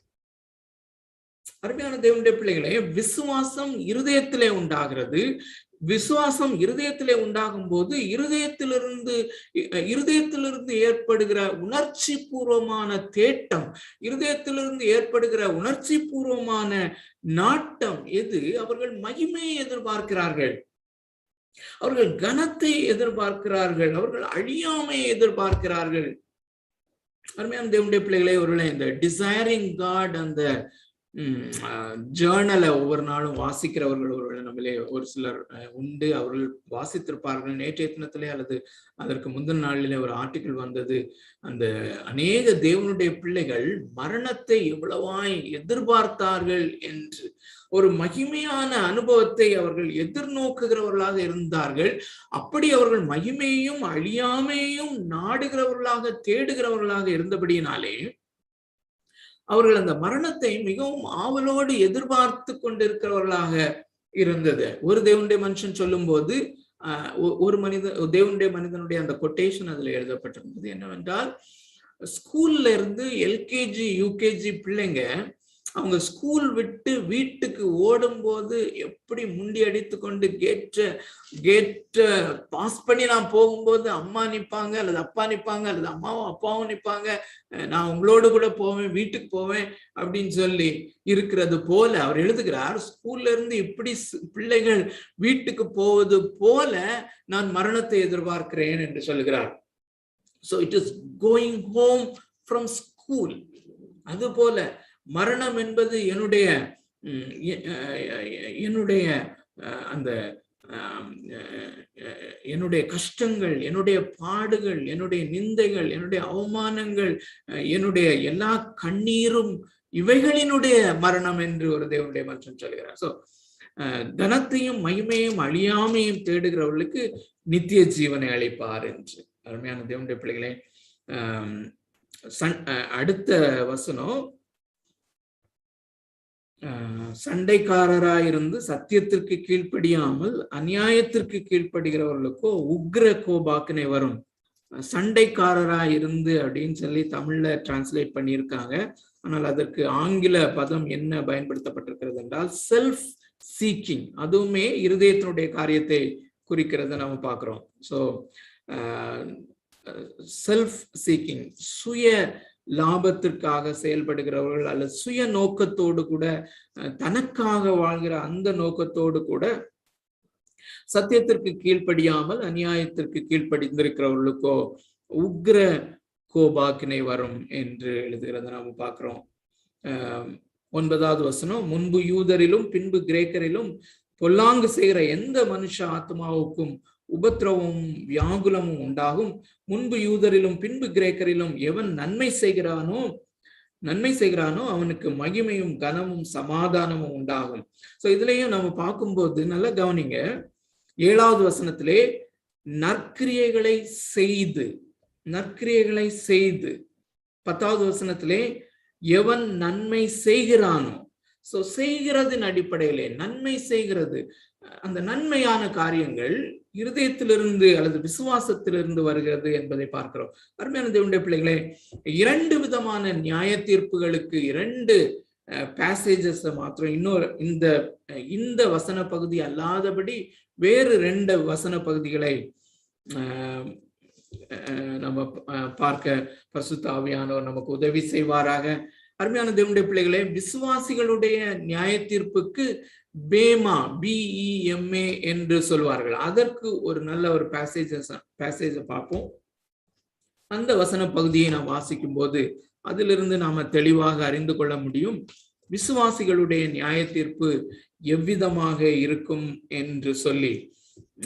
அருமையான தேவனுடைய பிள்ளைகளே, விசுவாசம் இருதயத்திலே உண்டாகிறது. விசுவாசம் இருதயத்திலே உண்டாகும் போது இருதயத்திலிருந்து ஏற்படுகிற உணர்ச்சி பூர்வமான தேட்டம், இருதயத்திலிருந்து ஏற்படுகிற உணர்ச்சி பூர்வமான நாட்டம் எது? அவர்கள் மகிமையை எதிர்பார்க்கிறார்கள், அவர்கள் கனத்தை எதிர்பார்க்கிறார்கள், அவர்கள் அழியாமையை எதிர்பார்க்கிறார்கள். அருமையான தேவனுடைய பிள்ளைகளே, ஒருவேளை இந்த டிசைரிங் காட் அந்த ஜேர்னலை ஒவ்வொரு நாளும் வாசிக்கிறவர்கள் ஒருவேளை நம்மளே ஒரு சிலர் உண்டு. அவர்கள் வாசித்திருப்பார்கள். நேற்றைய தினத்திலே அல்லது அதற்கு முந்தின நாளிலே ஒரு ஆர்டிக்கிள் வந்தது. அந்த அநேக தேவனுடைய பிள்ளைகள் மரணத்தை எவ்வளவாய் எதிர்பார்த்தார்கள் என்று, ஒரு மகிமையான அனுபவத்தை அவர்கள் எதிர்நோக்குகிறவர்களாக இருந்தார்கள். அப்படி அவர்கள் மகிமையையும் அழியாமையும் நாடுகிறவர்களாக தேடுகிறவர்களாக இருந்தபடியினாலே அவர்கள் அந்த மரணத்தை மிகவும் ஆவலோடு எதிர்பார்த்து கொண்டிருக்கிறவர்களாக இருந்தது. ஒரு தேவனுடைய மனுஷன் சொல்லும் போது ஒரு தேவனுடைய மனிதனுடைய அந்த கொட்டேஷன் அதுல எழுதப்பட்டிருந்தது. என்னவென்றால், ஸ்கூல்ல இருந்து எல்கேஜி யூகேஜி பிள்ளைங்க அவங்க ஸ்கூல் விட்டு வீட்டுக்கு ஓடும் போது எப்படி முண்டி அடித்து கொண்டு கேட்ட பாஸ் பண்ணி நான் போகும்போது அம்மா நிற்பாங்க அல்லது அப்பா நிற்பாங்க அல்லது அம்மாவும் அப்பாவும் நிற்பாங்க, நான் உங்களோடு கூட போவேன், வீட்டுக்கு போவேன் அப்படின்னு சொல்லி இருக்கிறது போல அவர் எழுதுகிறார். ஸ்கூல்ல இருந்து இப்படி பிள்ளைகள் வீட்டுக்கு போவது போல நான் மரணத்தை எதிர்பார்க்கிறேன் என்று சொல்லுகிறார். So it is going home from school. அது போல மரணம் என்பது என்னுடைய கஷ்டங்கள், என்னுடைய பாடுகள், என்னுடைய நிந்தைகள், என்னுடைய அவமானங்கள், என்னுடைய எல்லா கண்ணீரும் இவைகளினுடைய மரணம் என்று ஒரு தேவனுடைய மனுஷன் சொல்கிறார். சோ கனத்தையும் மகிமையும் அழியாமையும் தேடுகிறவர்களுக்கு நித்திய ஜீவனை அளிப்பார் என்று. அருமையான தேவனுடைய பிள்ளைகளே, அடுத்த வசனம், சண்டைக்காரராயிருந்து சத்தியத்திற்கு கீழ்ப்படியாமல் அநியாயத்திற்கு கீழ்ப்படுகிறவர்களுக்கோ உக்ர கோபாக்கினை வரும். சண்டைக்காரராயிருந்து அப்படின்னு சொல்லி தமிழ்ல டிரான்ஸ்லேட் பண்ணியிருக்காங்க. ஆனால் அதற்கு ஆங்கில பதம் என்ன பயன்படுத்தப்பட்டிருக்கிறது என்றால் செல்ஃப் சீக்கிங். அதுவுமே இருதயத்தினுடைய காரியத்தை குறிக்கிறத நம்ம பார்க்கிறோம். ஸோ செல்ஃப் சீக்கிங், சுய லாபத்திற்காக செயல்படுகிறவர்கள் அல்லது சுய நோக்கத்தோடு கூட, தனக்காக வாழ்கிற அந்த நோக்கத்தோடு கூட சத்தியத்திற்கு கீழ்ப்படியாமல் அநியாயத்திற்கு கீழ்ப்படிந்திருக்கிறவர்களுக்கோ உக்ர கோபாக்கினை வரும் என்று எழுதுகிறத நாம பார்க்கிறோம். 9வது வசனம், முன்பு யூதரிலும் பின்பு கிரேக்கரிலும் பொல்லாங்கு செய்கிற எந்த மனுஷ ஆத்மாவுக்கும் உபத்திரவமும் வியாகுலமும் உண்டாகும். முன்பு யூதரிலும் பின்பு கிரேக்கரிலும் எவன் நன்மை செய்கிறானோ அவனுக்கு மகிமையும் கனமும் சமாதானமும் உண்டாகும். சோ இதுலயும் நம்ம பார்க்கும்போது நல்லா கவனிங்க. 7வது வசனத்திலே நற்கிரியைகளை செய்து 10வது வசனத்திலே எவன் நன்மை செய்கிறானோ. சோ செய்கிறதின் அடிப்படையிலே நன்மை செய்கிறது, அந்த நன்மையான காரியங்கள் இருதயத்திலிருந்து அல்லது விசுவாசத்திலிருந்து வருகிறது என்பதை பார்க்கிறோம். அருமையான தேவனுடைய பிள்ளைகளே, 2 விதமான நியாய தீர்ப்புகளுக்கு 2 பேசேஜஸ் மாத்திரம், இன்னொரு இந்த வசன பகுதி அல்லாதபடி வேறு 2 வசன பகுதிகளை நம்ம பார்க்க பரிசுத்த ஆவியானவர் நமக்கு உதவி செய்வாராக. அருமையான தேவனுடைய பிள்ளைகளே, விசுவாசிகளுடைய நியாய தீர்ப்புக்கு பேமா, BEMA என்று சொல்வார்கள். அதற்கு ஒரு நல்ல ஒரு பேசேஜை பார்ப்போம். அந்த வசன பகுதியை நாம் வாசிக்கும் போது அதிலிருந்து நாம தெளிவாக அறிந்து கொள்ள முடியும் விசுவாசிகளுடைய நியாய தீர்ப்பு எவ்விதமாக இருக்கும் என்று சொல்லி.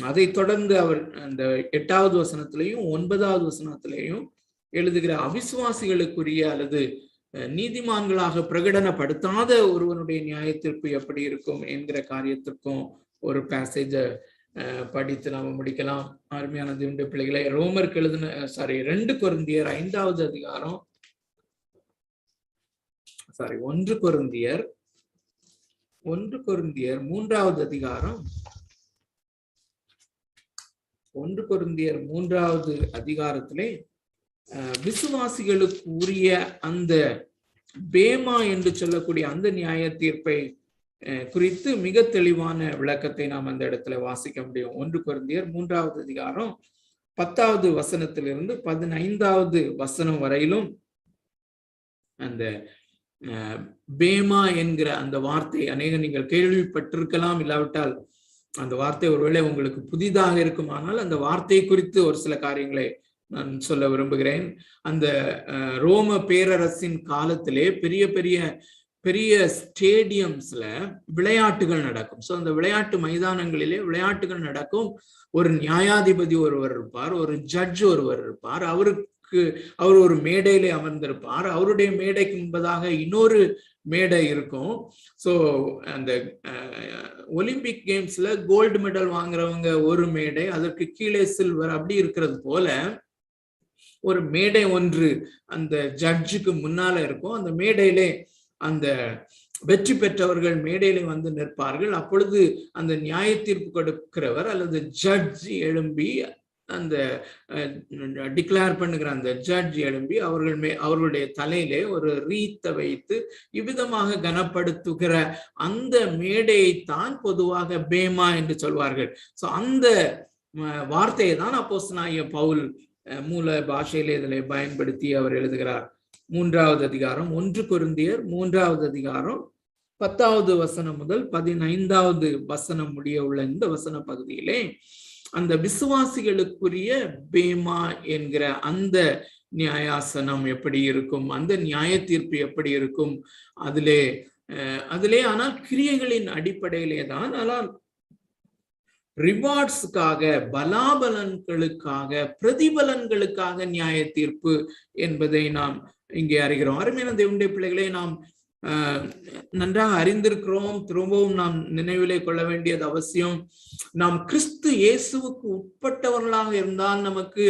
அதை தொடர்ந்து அவர் அந்த 8வது வசனத்திலையும் 9வது வசனத்திலையும் எழுதுகிற அவிசுவாசிகளுக்குரிய அல்லது நீதிமான்களாக பிரகடனப்படுத்தாத ஒருவனுடைய நியாய தீர்ப்பு எப்படி இருக்கும் என்கிற காரியத்திற்கும் ஒரு பேசேஜ படித்து நாம முடிக்கலாம். அருமையான தேவனுடைய பிள்ளைகளை, ரோமருக்கு எழுதின 2 கொரிந்தியர் 5வது அதிகாரம், 1 கொரிந்தியர் 3வது அதிகாரம், 1 கொரிந்தியர் 3வது அதிகாரத்திலே விசுவாசிகளுக்கு உரிய அந்த பேமா என்று சொல்லக்கூடிய அந்த நியாய தீர்ப்பை குறித்து மிக தெளிவான விளக்கத்தை நாம் அந்த இடத்துல வாசிக்க முடியும். 1 கொரிந்தியர் 3வது அதிகாரம் 10வது வசனத்திலிருந்து 15வது வசனம் வரையிலும் அந்த பேமா என்கிற அந்த வார்த்தை அநேக நீங்கள் கேள்விப்பட்டிருக்கலாம், இல்லாவிட்டால் அந்த வார்த்தை ஒருவேளை உங்களுக்கு புதிதாக இருக்குமானால் அந்த வார்த்தை குறித்து ஒரு சில காரியங்களை நான் சொல்ல விரும்புகிறேன். அந்த ரோம பேரரசின் காலத்திலே பெரிய பெரிய பெரிய ஸ்டேடியம்ஸ்ல விளையாட்டுகள் நடக்கும். ஸோ அந்த விளையாட்டு மைதானங்களிலே விளையாட்டுகள் நடக்கும். ஒரு நியாயாதிபதி ஒருவர் இருப்பார், ஒரு ஜட்ஜ் ஒருவர் இருப்பார். அவர் ஒரு மேடையிலே அமர்ந்திருப்பார். அவருடைய மேடைக்கு முன்பதாக இன்னொரு மேடை இருக்கும். ஸோ அந்த ஒலிம்பிக் கேம்ஸ்ல கோல்டு மெடல் வாங்குறவங்க ஒரு மேடை, அதற்கு கீழே சில்வர், அப்படி இருக்கிறது போல ஒரு மேடை ஒன்று அந்த ஜட்ஜுக்கு முன்னால இருக்கும். அந்த மேடையிலே அந்த வெற்றி பெற்றவர்கள் மேடையிலே வந்து நிற்பார்கள். அப்பொழுது அந்த நியாய தீர்ப்பு கொடுக்கிறவர் அல்லது ஜட்ஜ் எழும்பி, அந்த டிக்ளேர் பண்ணுகிற அந்த ஜட்ஜ் எழும்பி அவர்களுடைய தலையிலே ஒரு ரீத்தை வைத்து இவ்விதமாக கனப்படுத்துகிற அந்த மேடையைத்தான் பொதுவாக பேமா என்று சொல்வார்கள். ஸோ அந்த வார்த்தையை தான் அப்போஸ்தலனாகிய பவுல் மூல பாஷையிலே இதில் பயன்படுத்தி அவர் எழுதுகிறார். 3வது அதிகாரம், 1 கொரிந்தியர் 3வது அதிகாரம் 10வது வசனம் முதல் 15வது வசனம் முடிய உள்ள இந்த வசன பகுதியிலே அந்த விசுவாசிகளுக்குரிய பேமா என்கிற அந்த நியாயாசனம் எப்படி இருக்கும், அந்த நியாய தீர்ப்பு எப்படி இருக்கும், அதிலே ஆனால் கிரியைகளின் அடிப்படையிலே தான், ஆனால் ரிவார்ட்ஸுக்காக, பலாபலன்களுக்காக, பிரதிபலன்களுக்காக நியாய தீர்ப்பு என்பதை நாம் இங்கே அறிகிறோம். அருமையான தேவனுடைய பிள்ளைகளே, நாம் நன்றாக அறிந்திருக்கிறோம். திரும்பவும் நாம் நினைவிலே கொள்ள வேண்டியது அவசியம். நாம் கிறிஸ்து இயேசுவுக்கு உட்பட்டவர்களாக இருந்தால் நமக்கு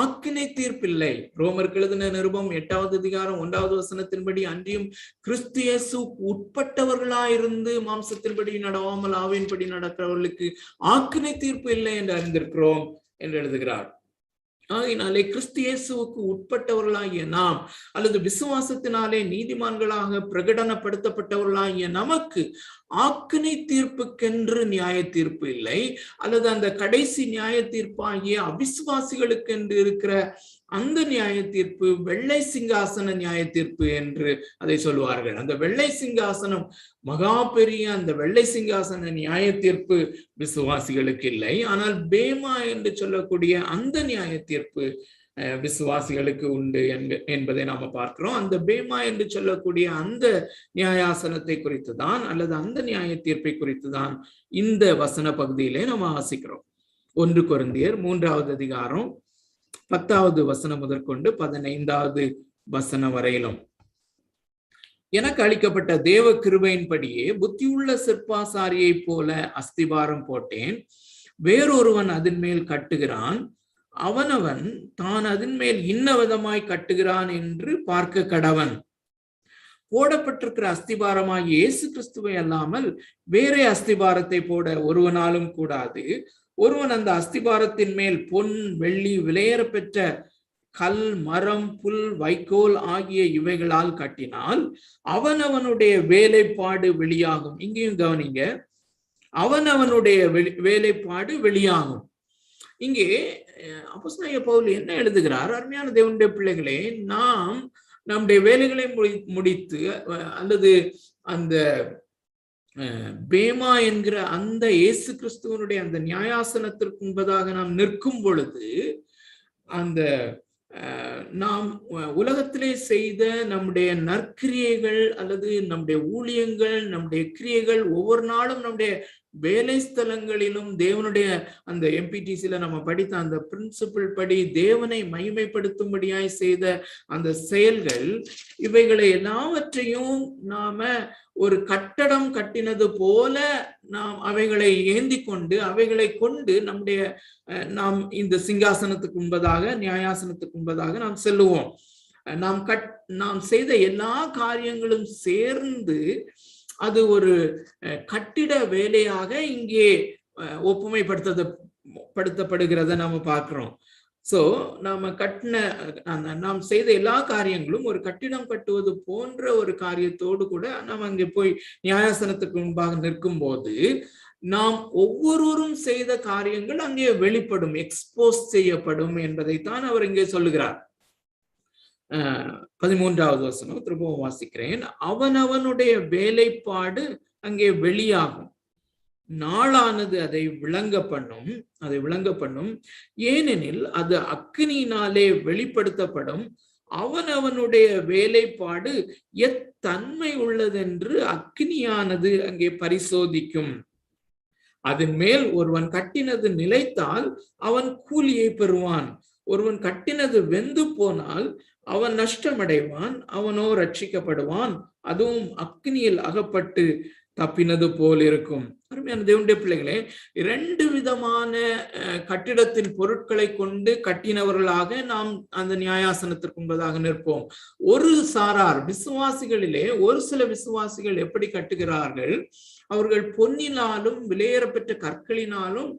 ஆக்கினை தீர்ப்பில்லை. ரோமருக்கு எழுதின நிருபம் 8வது அதிகாரம் 1வது வசனத்தின்படி, அன்றியும் கிறிஸ்து இயேசுவுக்கு உட்பட்டவர்களாயிருந்து மாம்சத்தின்படி நடவாமல் ஆவியின்படி நடக்கிறவர்களுக்கு ஆக்கினை தீர்ப்பு இல்லை என்று அறிந்திருக்கிறோம் என்று எழுதுகிறார். ஆகினாலே கிறிஸ்து இயேசுவுக்கு உட்பட்டவர்களாகிய நாம் அல்லது விசுவாசத்தினாலே நீதிமான்களாக பிரகடனப்படுத்தப்பட்டவர்களாகிய நமக்கு ஆக்கினை தீர்ப்புக்கென்று நியாய தீர்ப்பு இல்லை, அல்லது அந்த கடைசி நியாய தீர்ப்பாகிய அவிசுவாசிகளுக்கு என்று இருக்கிற அந்த நியாய தீர்ப்பு வெள்ளை சிங்காசன நியாய தீர்ப்பு என்று அதை சொல்வார்கள். அந்த வெள்ளை சிங்காசனம், மகா பெரிய அந்த வெள்ளை சிங்காசன நியாய தீர்ப்பு விசுவாசிகளுக்கு இல்லை. ஆனால் பேமா என்று சொல்லக்கூடிய அந்த நியாய தீர்ப்பு விசுவாசிகளுக்கு உண்டு என்பதை நாம பார்க்கிறோம். அந்த பேமா என்று சொல்லக்கூடிய அந்த நியாயாசனத்தை குறித்து தான், அல்லது அந்த நியாய தீர்ப்பை குறித்து தான் இந்த வசன பகுதியிலே நாம் வாசிக்கிறோம். 1 கொரிந்தியர் 3வது அதிகாரம் 10வது வசனம் முதற்கொண்டு 15வது வசனம் வரையிலும். எனக்கு அளிக்கப்பட்ட தேவ கிருபையின்படியே புத்தியுள்ள சிற்பாசாரியை போல அஸ்திபாரம் போட்டேன். வேறொருவன் அதன் மேல் கட்டுகிறான், அவனவன் தான் அதன் மேல் இன்ன விதமாய் கட்டுகிறான் என்று பார்க்க கடவன். போடப்பட்டிருக்கிற அஸ்திபாரமாய் இயேசு கிறிஸ்துவை அல்லாமல் வேறே அஸ்திபாரத்தை போட ஒருவனாலும் கூடாது. ஒருவன் அந்த அஸ்திபாரத்தின் மேல் பொன், வெள்ளி, விலையேற பெற்ற கல், மரம், புல், வைக்கோல் ஆகிய இவைகளால் கட்டினால் அவனவனுடைய வேலைப்பாடு வெளியாகும். இங்கேயும் கவனிங்க, அவனவனுடைய வேலைப்பாடு வெளியாகும். இங்கே அப்போஸ்தலனாகிய பவுல் என்ன எழுதுகிறார்? அருமையான தேவனுடைய பிள்ளைகளே, நாம் நம்முடைய வேலைகளை முடித்து அல்லது அந்த பேமா என்கிற அந்த இயேசு கிறிஸ்துவனுடைய அந்த நியாயாசனத்திற்கு முன்பதாக நாம் நிற்கும் பொழுது அந்த நாம் உலகத்திலே செய்த நம்முடைய நற்கிரியைகள் அல்லது நம்முடைய ஊழியங்கள், நம்முடைய கிரியைகள் ஒவ்வொரு நாளும் நம்முடைய வேலை ஸ்தலங்களிலும் தேவனுடைய அந்த MPTCல நம்ம படித்த அந்த பிரின்சிபிள் படி தேவனை மகிமைப்படுத்தும்படியாய் செய்த அந்த செயல்கள், இவைகளை எல்லாவற்றையும் நாம ஒரு கட்டடம் கட்டினது போல நாம் அவைகளை ஏந்தி கொண்டு அவைகளை கொண்டு நாம் இந்த சிங்காசனத்துக்கு முன்பதாக, நியாயாசனத்துக்கு முன்பதாக நாம் செல்லுவோம். நாம் செய்த எல்லா காரியங்களும் சேர்ந்து அது ஒரு கட்டிட வேலையாக இங்கே ஒப்புமைப்படுத்தப்படுகிறத நாம பார்க்கிறோம். சோ நாம் செய்த எல்லா காரியங்களும் ஒரு கட்டிடம் கட்டுவது போன்ற ஒரு காரியத்தோடு கூட நாம் அங்கே போய் நியாயாசனத்துக்கு முன்பாக நிற்கும் போது நாம் ஒவ்வொருவரும் செய்த காரியங்கள் அங்கே வெளிப்படும், எக்ஸ்போஸ் செய்யப்படும் என்பதைத்தான் அவர் இங்கே சொல்லுகிறார். 13வது வசனம் திரும்பவும் வாசிக்கிறேன். அவனவனுடைய வேலைப்பாடு அங்கே வெளியாகும், நாளானது அதை விளங்க பண்ணும். ஏனெனில் அது அக்கினியினாலே வெளிப்படுத்தப்படும். அவனவனுடைய வேலைப்பாடு எத்தன்மை உள்ளதென்று அக்கினியானது அங்கே பரிசோதிக்கும். அதன் மேல் ஒருவன் கட்டினது நிலைத்தால் அவன் கூலியை பெறுவான். ஒருவன் கட்டினது வெந்து போனால் அவன் நஷ்டமடைவான், அவனோ ரட்சிக்கப்படுவான், அதுவும் அக்னியில் அகப்பட்டு தப்பினது போல் இருக்கும். அருமையான தேவனுடைய பிள்ளைகளே, 2 விதமான கட்டிடத்தின் பொருட்களை கொண்டு கட்டினவர்களாக நாம் அந்த நியாயாசனத்திற்கு முன்பதாக நிற்போம். ஒரு சாரார் விசுவாசிகளிலே ஒரு சில விசுவாசிகள் எப்படி கட்டுகிறார்கள்? அவர்கள் பொன்னினாலும் விலையேறப்பெற்ற கற்களினாலும்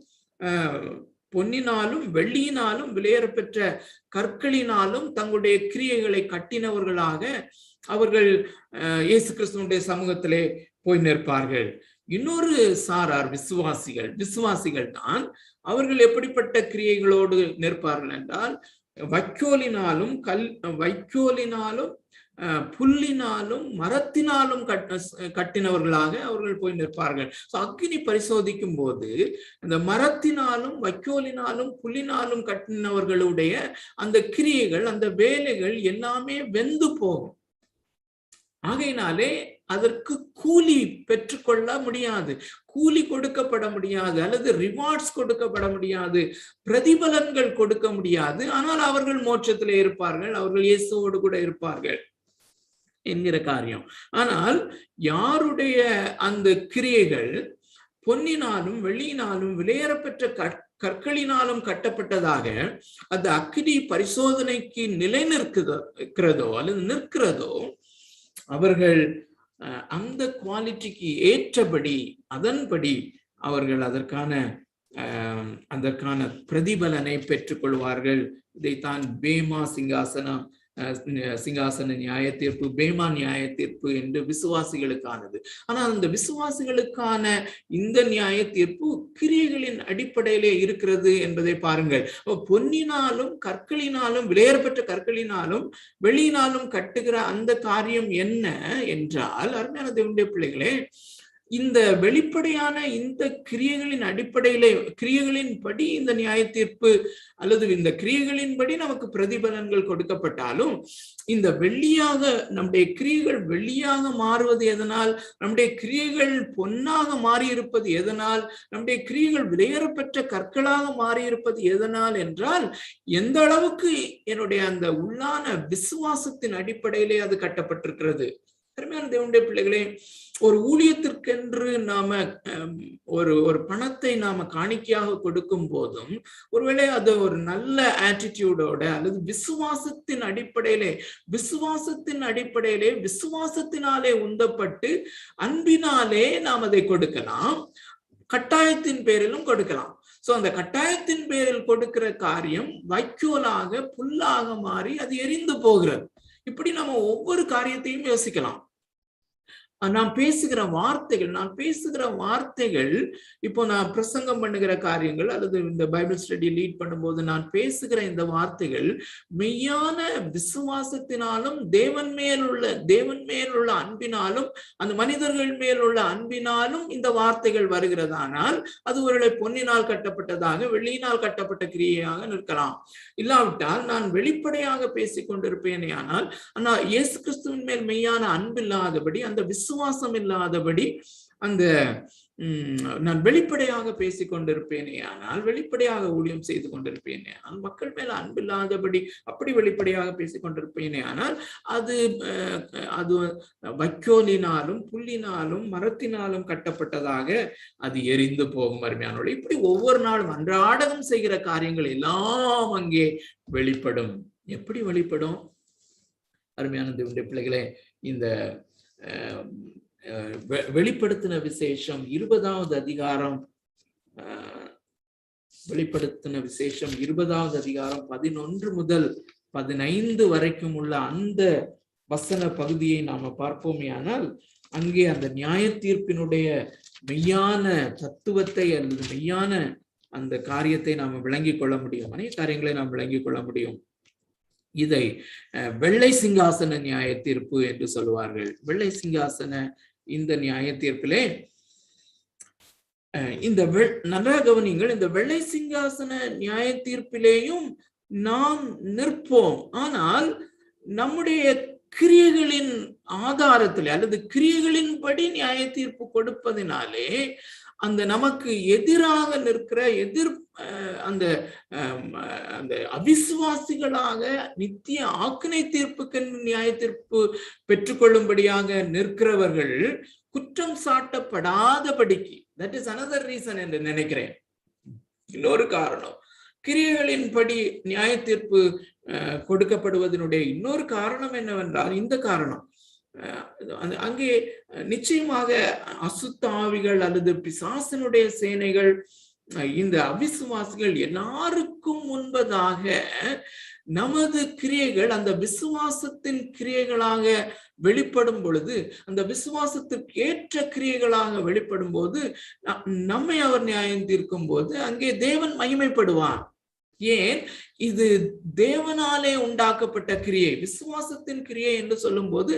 பொன்னினாலும் வெள்ளியினாலும் விலையேறப்பெற்ற கற்களினாலும் தங்களுடைய கிரியைகளை கட்டினவர்களாக அவர்கள் இயேசு கிறிஸ்துவனுடைய சமூகத்திலே போய் நிற்பார்கள். இன்னொரு சாரார் விசுவாசிகள் தான். அவர்கள் எப்படிப்பட்ட கிரியைகளோடு நிற்பார்கள் என்றால், வைக்கோலினாலும் புல்லினாலும் மரத்தினாலும் கட்டினவர்களாக அவர்கள் போய் நிற்பார்கள். அக்கினி பரிசோதிக்கும் போது அந்த மரத்தினாலும் வைக்கோலினாலும் புல்லினாலும் கட்டினவர்களுடைய அந்த கிரியைகள், அந்த வேலைகள் எல்லாமே வெந்து போகும். ஆகையினாலே அதற்கு கூலி பெற்றுக்கொள்ள முடியாது, கூலி கொடுக்கப்பட முடியாது, அல்லது ரிவார்ட்ஸ் கொடுக்கப்பட முடியாது, பிரதிபலன்கள் கொடுக்க முடியாது. ஆனால் அவர்கள் மோட்சத்திலே இருப்பார்கள், அவர்கள் இயேசுவோடு கூட இருப்பார்கள் என்கிற காரியம். ஆனால் யாருடைய அந்த கிரியைகள் பொன்னினாலும் வெள்ளியினாலும் விலையேறப்பெற்ற கற்களினாலும் கட்டப்பட்டதாக அந்த அக்கினி பரிசோதனைக்கு நிலை நிற்கிறதோ அல்லது நிற்கிறதோ, அவர்கள் அந்த குவாலிட்டிக்கு ஏற்றபடி அதன்படி அவர்கள் அதற்கான பிரதிபலனை பெற்றுக்கொள்வார்கள். இதைத்தான் பேமா சிங்காசன நியாய தீர்ப்பு, பேமா நியாய தீர்ப்பு என்று விசுவாசிகளுக்கானது. ஆனால் அந்த விசுவாசிகளுக்கான இந்த நியாய தீர்ப்பு கிரியைகளின் அடிப்படையிலே இருக்கிறது என்பதை பாருங்கள். பொன்னினாலும் கற்களினாலும் விலையேறப்பெற்ற கற்களினாலும் வெளியினாலும் கட்டுகிற அந்த காரியம் என்ன என்றால், அருமையான தேவனுடைய பிள்ளைகளே, இந்த வெளிப்படையான இந்த கிரியைகளின் அடிப்படையிலே, கிரியைகளின் படி இந்த நியாய தீர்ப்பு அல்லது இந்த கிரியைகளின்படி நமக்கு பிரதிபலன்கள் கொடுக்கப்பட்டாலும், இந்த நம்முடைய கிரியைகள் வெள்ளியாக மாறுவது எதனால், நம்முடைய கிரியைகள் பொன்னாக மாறியிருப்பது எதனால், நம்முடைய கிரியைகள் விலையேறப்பெற்ற கற்களாக மாறியிருப்பது எதனால் என்றால், எந்த அளவுக்கு என்னுடைய அந்த உள்ளான விசுவாசத்தின் அடிப்படையிலே அது கட்டப்பட்டிருக்கிறது. அருமையான தேவனுடைய பிள்ளைகளே, ஒரு ஊழியத்திற்கென்று நாம ஒரு பணத்தை நாம காணிக்கையாக கொடுக்கும் போதும், ஒருவேளை அது ஒரு நல்ல ஆட்டிடியூடோட அல்லது விசுவாசத்தின் அடிப்படையிலே விசுவாசத்தினாலே உந்தப்பட்டு அன்பினாலே நாம் அதை கொடுக்கலாம், கட்டாயத்தின் பேரிலும் கொடுக்கலாம். சோ அந்த கட்டாயத்தின் பேரில் கொடுக்கிற காரியம் வைக்கோலாக புல்லாக மாறி அது எரிந்து போகிறது. இப்படி நம்ம ஒவ்வொரு காரியத்தையும் யோசிக்கலாம். நான் பேசுகிற வார்த்தைகள் இப்போ நான் பிரசங்கம் பண்ணுகிற காரியங்கள் அல்லது இந்த பைபிள் ஸ்டடி லீட் பண்ணும்போது நான் பேசுகிற இந்த வார்த்தைகள் மெய்யான விசுவாசத்தினாலும் தேவன் மேலுள்ள அன்பினாலும் அந்த மனிதர்கள் மேலுள்ள அன்பினாலும் இந்த வார்த்தைகள் வருகிறதானால் அது ஒருவேளை பொன்னினால் கட்டப்பட்டதாக வெள்ளியினால் கட்டப்பட்ட கிரியையாக நிற்கலாம். இல்லாவிட்டால் நான் வெளிப்படையாக பேசிக் கொண்டிருப்பேனே ஆனால் இயேசு கிறிஸ்துவின் மேல் மெய்யான அன்பு இல்லாதபடி, அந்த விசுவாசம் இல்லாதபடி, அந்த நான் வெளிப்படையாக பேசிக் கொண்டிருப்பேனே ஆனால், வெளிப்படையாக ஊழியம் செய்து கொண்டிருப்பேனே ஆனால், மக்கள் மேல அன்பு இல்லாதபடி அப்படி வெளிப்படையாக பேசிக் கொண்டிருப்பேனே ஆனால் அது வைக்கோலினாலும் புல்லினாலும் மரத்தினாலும் கட்டப்பட்டதாக அது எரிந்து போகும். அருமையானவர்களே, இப்படி ஒவ்வொரு நாளும் அன்றாடம் செய்கிற காரியங்கள் எல்லாம் அங்கே வெளிப்படும். எப்படி வெளிப்படும்? அருமையான தேவனுடைய பிள்ளைகளே, இந்த வெளிப்படுத்தின விசேஷம் 20வது அதிகாரம், வெளிப்படுத்தின விசேஷம் 20வது அதிகாரம் 11 முதல் 15 வரைக்கும் உள்ள அந்த வசன பகுதியை நாம பார்ப்போமே ஆனால், அங்கே அந்த நியாய தீர்ப்பினுடைய மெய்யான தத்துவத்தை அல்லது மெய்யான அந்த காரியத்தை நாம விளங்கிக் கொள்ள முடியும். அநேக காரியங்களை நாம் விளங்கிக் கொள்ள முடியும். இதை வெள்ளை சிங்காசன நியாய தீர்ப்பு என்று சொல்லுவார்கள். வெள்ளை சிங்காசன இந்த நியாய தீர்ப்பிலே இந்த நன்றாக கவனிங்கள், இந்த வெள்ளை சிங்காசன நியாய தீர்ப்பிலேயும் நாம் நிற்போம். ஆனால் நம்முடைய கிரியைகளின் ஆதாரத்திலே அல்லது கிரியைகளின்படி நியாய தீர்ப்பு கொடுப்பதினாலே அந்த நமக்கு எதிராக நிற்கிற அந்த அவிசுவாசிகளாக நித்திய ஆக்கினை தீர்ப்புக்கு நியாய தீர்ப்பு பெற்றுக்கொள்ளும்படியாக நிற்கிறவர்கள் குற்றம் சாட்டப்படாதபடிக்கு, தட் இஸ் another ரீசன் என்று நினைக்கிறேன். இன்னொரு காரணம், கிரியைகளின்படி நியாய தீர்ப்பு கொடுக்கப்படுவதனுடைய இன்னொரு காரணம் என்னவென்றால், இந்த காரணம், அங்கே நிச்சயமாக அசுத்தாவிகள் அல்லது பிசாசினுடைய சேனைகள், இந்த அவிசுவாசிகள் எல்லாருக்கும் முன்பதாக நமது கிரியைகள் அந்த விசுவாசத்தின் கிரியைகளாக வெளிப்படும் பொழுது, அந்த விசுவாசத்திற்கு ஏற்ற கிரியைகளாக வெளிப்படும் போது, நம்மை அவர் நியாயம் தீர்க்கும் போது அங்கே தேவன் மகிமைப்படுவார். ஏன்? இது தேவனாலே உண்டாக்கப்பட்ட கிரியை, விசுவாசத்தின் கிரியை என்று சொல்லும் போது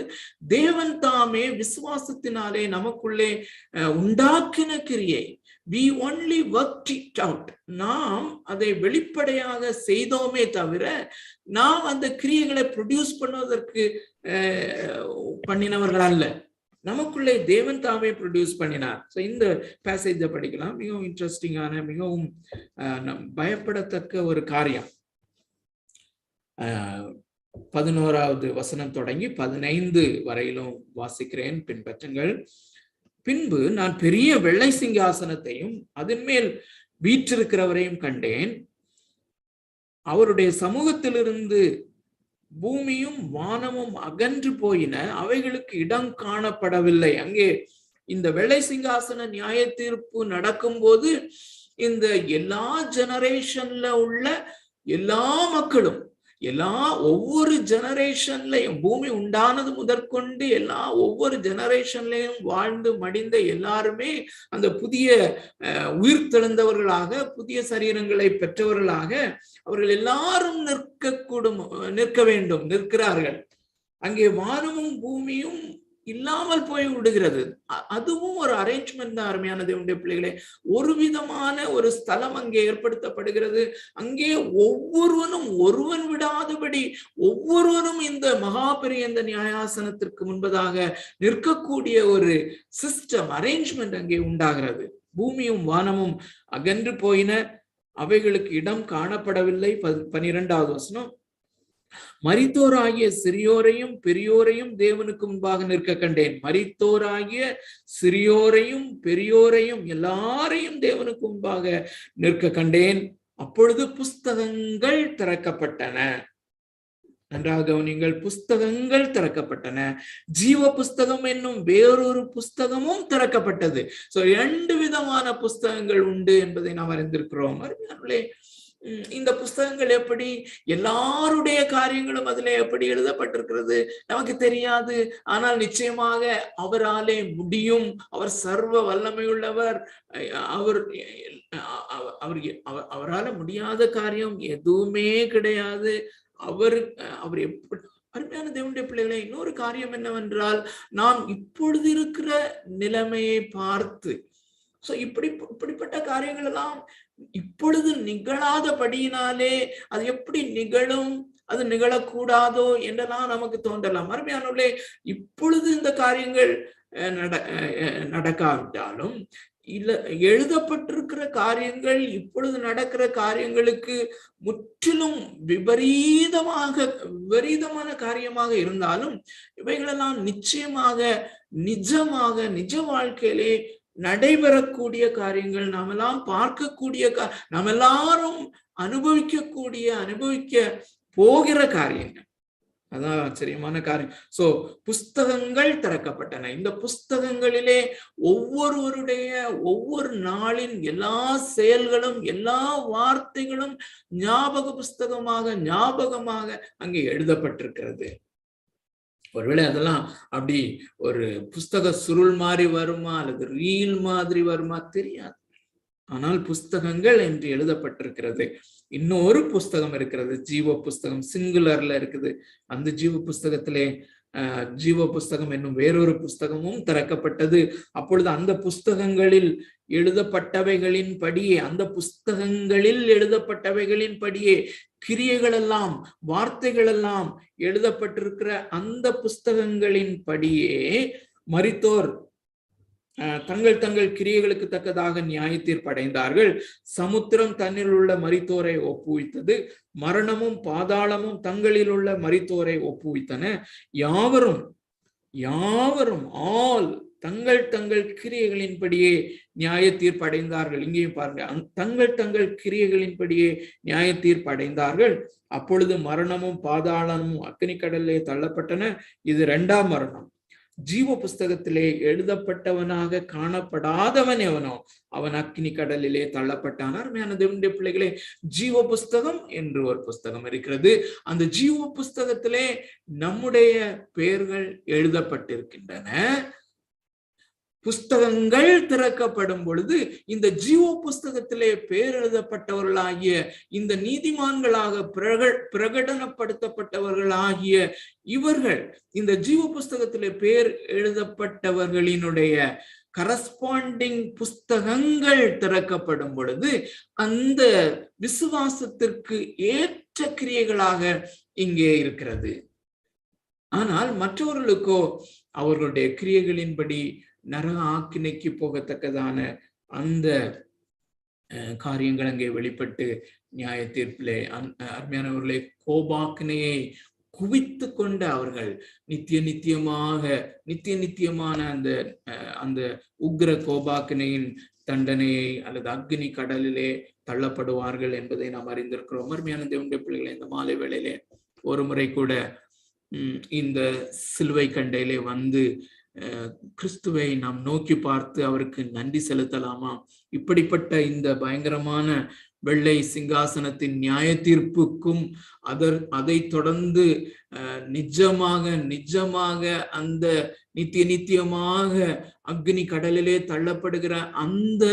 தேவன் தாமே விசுவாசத்தினாலே நமக்குள்ளே உண்டாக்கின கிரியை. We only worked it out. நாம் அதை வெளிப்படையாக செய்தோமே தவிர நாம் அந்த கிரியைகளை ப்ரொடியூஸ் பண்ணுவதற்கு பண்ணினவர்கள் அல்ல. நமக்குள்ளே தேவன் தாமே ப்ரொடியூஸ் பண்ணினார். இந்த பேசேஜை படிக்கலாம். மிகவும் இன்ட்ரெஸ்டிங்கான, மிகவும் பயப்படத்தக்க ஒரு காரியம். 11வது வசனம் தொடங்கி 15 வரையிலும் வாசிக்கிறேன், பின்பற்றுங்கள். பின்பு நான் பெரிய வெள்ளை சிங்காசனத்தையும் அதன் மேல் வீற்றிருக்கிறவரையும் கண்டேன். அவருடைய சமூகத்திலிருந்து பூமியும் வானமும் அகன்று போயின, அவைகளுக்கு இடம் காணப்படவில்லை. அங்கே இந்த வெள்ளை சிங்காசன நியாய தீர்ப்பு நடக்கும் போது இந்த எல்லா ஜெனரேஷன்ல உள்ள எல்லா மக்களும், ஒவ்வொரு ஜெனரேஷன்லையும், பூமி உண்டானது முதற்கொண்டு ஒவ்வொரு ஜெனரேஷன்லையும் வாழ்ந்து மடிந்த எல்லாருமே அந்த புதிய உயிர் தெழுந்தவர்களாக, புதிய சரீரங்களை பெற்றவர்களாக அவர்கள் எல்லாரும் நிற்கிறார்கள். அங்கே வானமும் பூமியும் இல்லாமல் போய் விடுகிறது. அதுவும் ஒரு அரேஞ்ச்மெண்ட் தான். அருமையான தேவனுடைய பிள்ளைகளே, ஒரு விதமான ஒரு ஸ்தலம் அங்கே ஏற்படுத்தப்படுகிறது. அங்கே ஒவ்வொருவனும் ஒருவன் விடாதபடி ஒவ்வொருவனும் இந்த மகாபெரிய இந்த நியாயாசனத்திற்கு முன்பதாக நிற்கக்கூடிய ஒரு சிஸ்டம், அரேஞ்ச்மெண்ட் அங்கே உண்டாகிறது. பூமியும் வானமும் அகன்று போயின, அவைகளுக்கு இடம் காணப்படவில்லை. 12வது வசனம், மரித்தோராகிய சிறியோரையும் பெரியோரையும் தேவனுக்கு முன்பாக நிற்க கண்டேன். மரித்தோராகிய சிறியோரையும் பெரியோரையும் எல்லாரையும் தேவனுக்கு முன்பாக நிற்க கண்டேன். அப்பொழுது புஸ்தகங்கள் திறக்கப்பட்டன. நன்றாக கவனிங்கள், புஸ்தகங்கள் திறக்கப்பட்டன. ஜீவ புஸ்தகம் என்னும் வேறொரு புஸ்தகமும் திறக்கப்பட்டது. 2 விதமான புஸ்தகங்கள் உண்டு என்பதை நாம் அறிந்திருக்கிறோம். இந்த புஸ்தகங்கள் எப்படி, எல்லாருடைய காரியங்களும் அதுல எப்படி எழுதப்பட்டிருக்கிறது நமக்கு தெரியாது. ஆனால் நிச்சயமாக அவராலே முடியும். அவர் சர்வ வல்லமையுள்ளவர். அவர் அவரால முடியாத காரியம் எதுவுமே கிடையாது. அவர் எப்படி அருமையான தேவனுடைய பிள்ளைகளை, இன்னொரு காரியம் என்னவென்றால், நாம் இப்பொழுது இருக்கிற நிலைமையை பார்த்து, இப்படிப்பட்ட காரியங்கள் எல்லாம் இப்பொழுது நிகழாதபடியினாலே அது எப்படி நிகழும், அது நிகழக்கூடாதோ என்றெல்லாம் நமக்கு தோன்றலாம். அருமையானவர்களே, இப்பொழுது இந்த காரியங்கள் நடக்காவிட்டாலும் இல்ல, எழுதப்பட்டிருக்கிற காரியங்கள் இப்பொழுது நடக்கிற காரியங்களுக்கு முற்றிலும் விபரீதமான காரியமாக இருந்தாலும் இவைகளெல்லாம் நிச்சயமாக நிஜ வாழ்க்கையிலே நடைபெறக்கூடிய காரியங்கள், நாம் எல்லாம் பார்க்கக்கூடிய, நாம் எல்லாரும் அனுபவிக்க போகிற காரியங்கள். அதான் ஆச்சரியமான காரியம். சோ புஸ்தகங்கள் திறக்கப்பட்டன. இந்த புஸ்தகங்களிலே ஒவ்வொரு நாளின் எல்லா செயல்களும், எல்லா வார்த்தைகளும் ஞாபகமாக அங்கே எழுதப்பட்டிருக்கிறது. ஒருவேளை அதெல்லாம் அப்படி ஒரு புஸ்தக சுருள் மாதிரி வருமா அல்லது ரீல் மாதிரி வருமா தெரியாது. ஆனால் புஸ்தகங்கள் என்று எழுதப்பட்டிருக்கிறது. இன்னொரு புஸ்தகம் இருக்கிறது, ஜீவ புஸ்தகம், சிங்குலர்ல இருக்குது. அந்த ஜீவ புஸ்தகத்திலே ஜீவ புஸ்தகம் என்னும் வேறொரு புஸ்தகமும் திறக்கப்பட்டது. அப்பொழுது அந்த புஸ்தகங்களில் எழுதப்பட்டவைகளின் படியே கிரியைகள் எல்லாம், வார்த்தைகள் எல்லாம் எழுதப்பட்டிருக்கிற அந்த புஸ்தகங்களின் படியே மரித்தோர் தங்கள் கிரியைகளுக்கு தக்கதாக நியாய தீர்ப்பு அடைந்தார்கள். சமுத்திரம் தன்னில் உள்ள மரித்தோரை ஒப்புவித்தது. மரணமும் பாதாளமும் தங்களில் உள்ள மரித்தோரை ஒப்புவித்தன. யாவரும் தங்கள் கிரியைகளின்படியே நியாய தீர்ப்பு அடைந்தார்கள். இங்கேயும் பாருங்க, தங்கள் கிரியைகளின்படியே நியாய தீர்ப்பு அடைந்தார்கள். அப்பொழுது மரணமும் பாதாளமும் அக்கினி கடலிலே தள்ளப்பட்டன. இது 2ஆம் மரணம். ஜீவ புஸ்தகத்திலே எழுதப்பட்டவனாக காணப்படாதவன் எவனோ அவன் அக்கினி கடலிலே தள்ளப்பட்டான். அருமையான தேவனுடைய பிள்ளைகளே, ஜீவ புஸ்தகம் என்று ஒரு புஸ்தகம் இருக்கிறது. அந்த ஜீவ புஸ்தகத்திலே நம்முடைய பெயர்கள் எழுதப்பட்டிருக்கின்றன. புஸ்தகங்கள் திறக்கப்படும் பொழுது இந்த ஜீவ புஸ்தகத்திலே பெயர் எழுதப்பட்டவர்களாகிய, இந்த நீதிமான்களாக பிரகடனப்படுத்தப்பட்டவர்களாகிய இவர்கள், இந்த ஜீவ புஸ்தகத்திலே பெயர் எழுதப்பட்டவர்களினுடைய கரஸ்பாண்டிங் புஸ்தகங்கள் திறக்கப்படும் பொழுது அந்த விசுவாசத்திற்கு ஏற்ற கிரியைகளாக இங்கே இருக்கிறது. ஆனால் மற்றவர்களுக்கோ அவர்களுடைய கிரியைகளின்படி நரக ஆக்கினைக்கு போகத்தக்கதான அந்த காரியங்கள் அங்கே வெளிப்பட்டு நியாய தீர்ப்பிலே அருமையானவர்களே கோபாக்கினையை குவித்து கொண்ட அவர்கள் நித்தியமான அந்த உக்ர கோபாக்கினையின் தண்டனையை அல்லது அக்னி கடலிலே தள்ளப்படுவார்கள் என்பதை நாம் அறிந்திருக்கிறோம். அருமையான தேவனுடைய பிள்ளைகளை, இந்த மாலை வேளையிலே ஒரு முறை கூட இந்த சிலுவை கண்டையிலே வந்து கிறிஸ்துவை நாம் நோக்கி பார்த்து அவருக்கு நன்றி செலுத்தலாமா? இப்படிப்பட்ட இந்த பயங்கரமான வெள்ளை சிங்காசனத்தின் நியாய தீர்ப்புக்கும் அதை தொடர்ந்து நிஜமாக அந்த நித்தியமாக அக்னி கடலிலே தள்ளப்படுகிற அந்த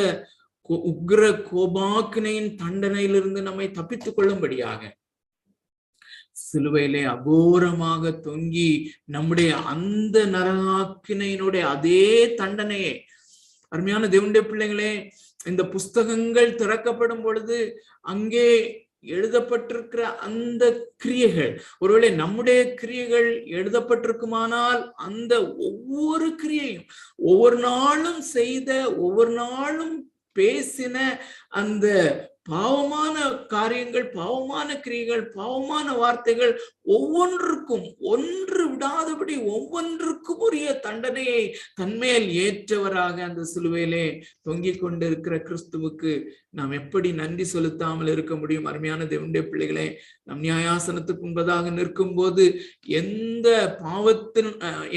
உக்ர கோபாக்கினையின் தண்டனையிலிருந்து நம்மை தப்பித்துக் கொள்ளும்படியாக சிலுவையிலே அகோரமாக தொங்கி நம்முடைய அந்த நரகாக்கினையினுடைய அதே தண்டனையை, அருமையான தேவனுடைய பிள்ளைகளே, இந்த புஸ்தகங்கள் திறக்கப்படும் பொழுது அங்கே எழுதப்பட்டிருக்கிற அந்த கிரியைகள், ஒருவேளை நம்முடைய கிரியைகள் எழுதப்பட்டிருக்குமானால் அந்த ஒவ்வொரு கிரியையும், ஒவ்வொரு நாளும் செய்த, ஒவ்வொரு நாளும் பேசின அந்த பாவமான காரியங்கள், பாவமான கிரியைகள், பாவமான வார்த்தைகள் ஒவ்வொன்றுக்கும் ஒன்று விடாதபடி ஒவ்வொன்றுக்கும் உரிய தண்டனையை தன்மேல் ஏற்றவராக அந்த சிலுவையிலே தொங்கிக் கொண்டிருக்கிற கிறிஸ்துவுக்கு நாம் எப்படி நன்றி செலுத்தாமல் இருக்க முடியும்? அருமையான தேவனுடைய பிள்ளைகளே, நம் நியாயாசனத்துக்கு முன்பதாக நிற்கும் போது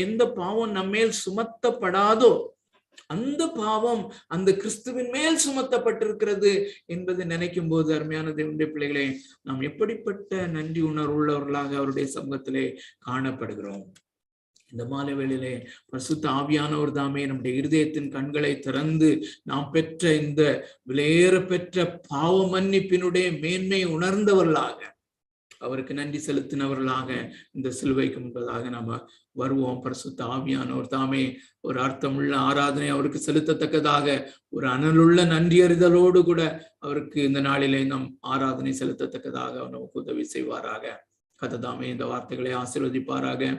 எந்த பாவம் நம்மேல் சுமத்தப்படாதோ அந்த பாவம் அந்த கிறிஸ்துவின் மேல் சுமத்தப்பட்டிருக்கிறது என்பதை நினைக்கும் போது, அருமையான தேவனுடைய பிள்ளைகளே, நாம் எப்படிப்பட்ட நன்றி உணர்வுள்ளவர்களாக அவருடைய சமூகத்திலே காணப்படுகிறோம். இந்த மாலை வேளையிலே பரிசுத்த ஆவியானவர் தாமே நம்முடைய இருதயத்தின் கண்களை திறந்து நாம் பெற்ற இந்த விலையேற பெற்ற பாவ மன்னிப்பினுடைய மேன்மை உணர்ந்தவர்களாக, அவருக்கு நன்றி செலுத்தினவர்களாக இந்த சிலுவைக்கு முன்பதாக நாம வருவோம். பரிசுத்த ஆவியானவர் தாமே ஒரு அர்த்தமுள்ள ஆராதனை அவருக்கு செலுத்தத்தக்கதாக ஒரு அனலுள்ள நன்றி அறிதலோடு கூட அவருக்கு இந்த நாளிலே நாம் ஆராதனை செலுத்தத்தக்கதாக நமக்கு உதவி செய்வாராக. கர்த்தர் தாமே இந்த வார்த்தைகளை ஆசீர்வதிப்பாராக.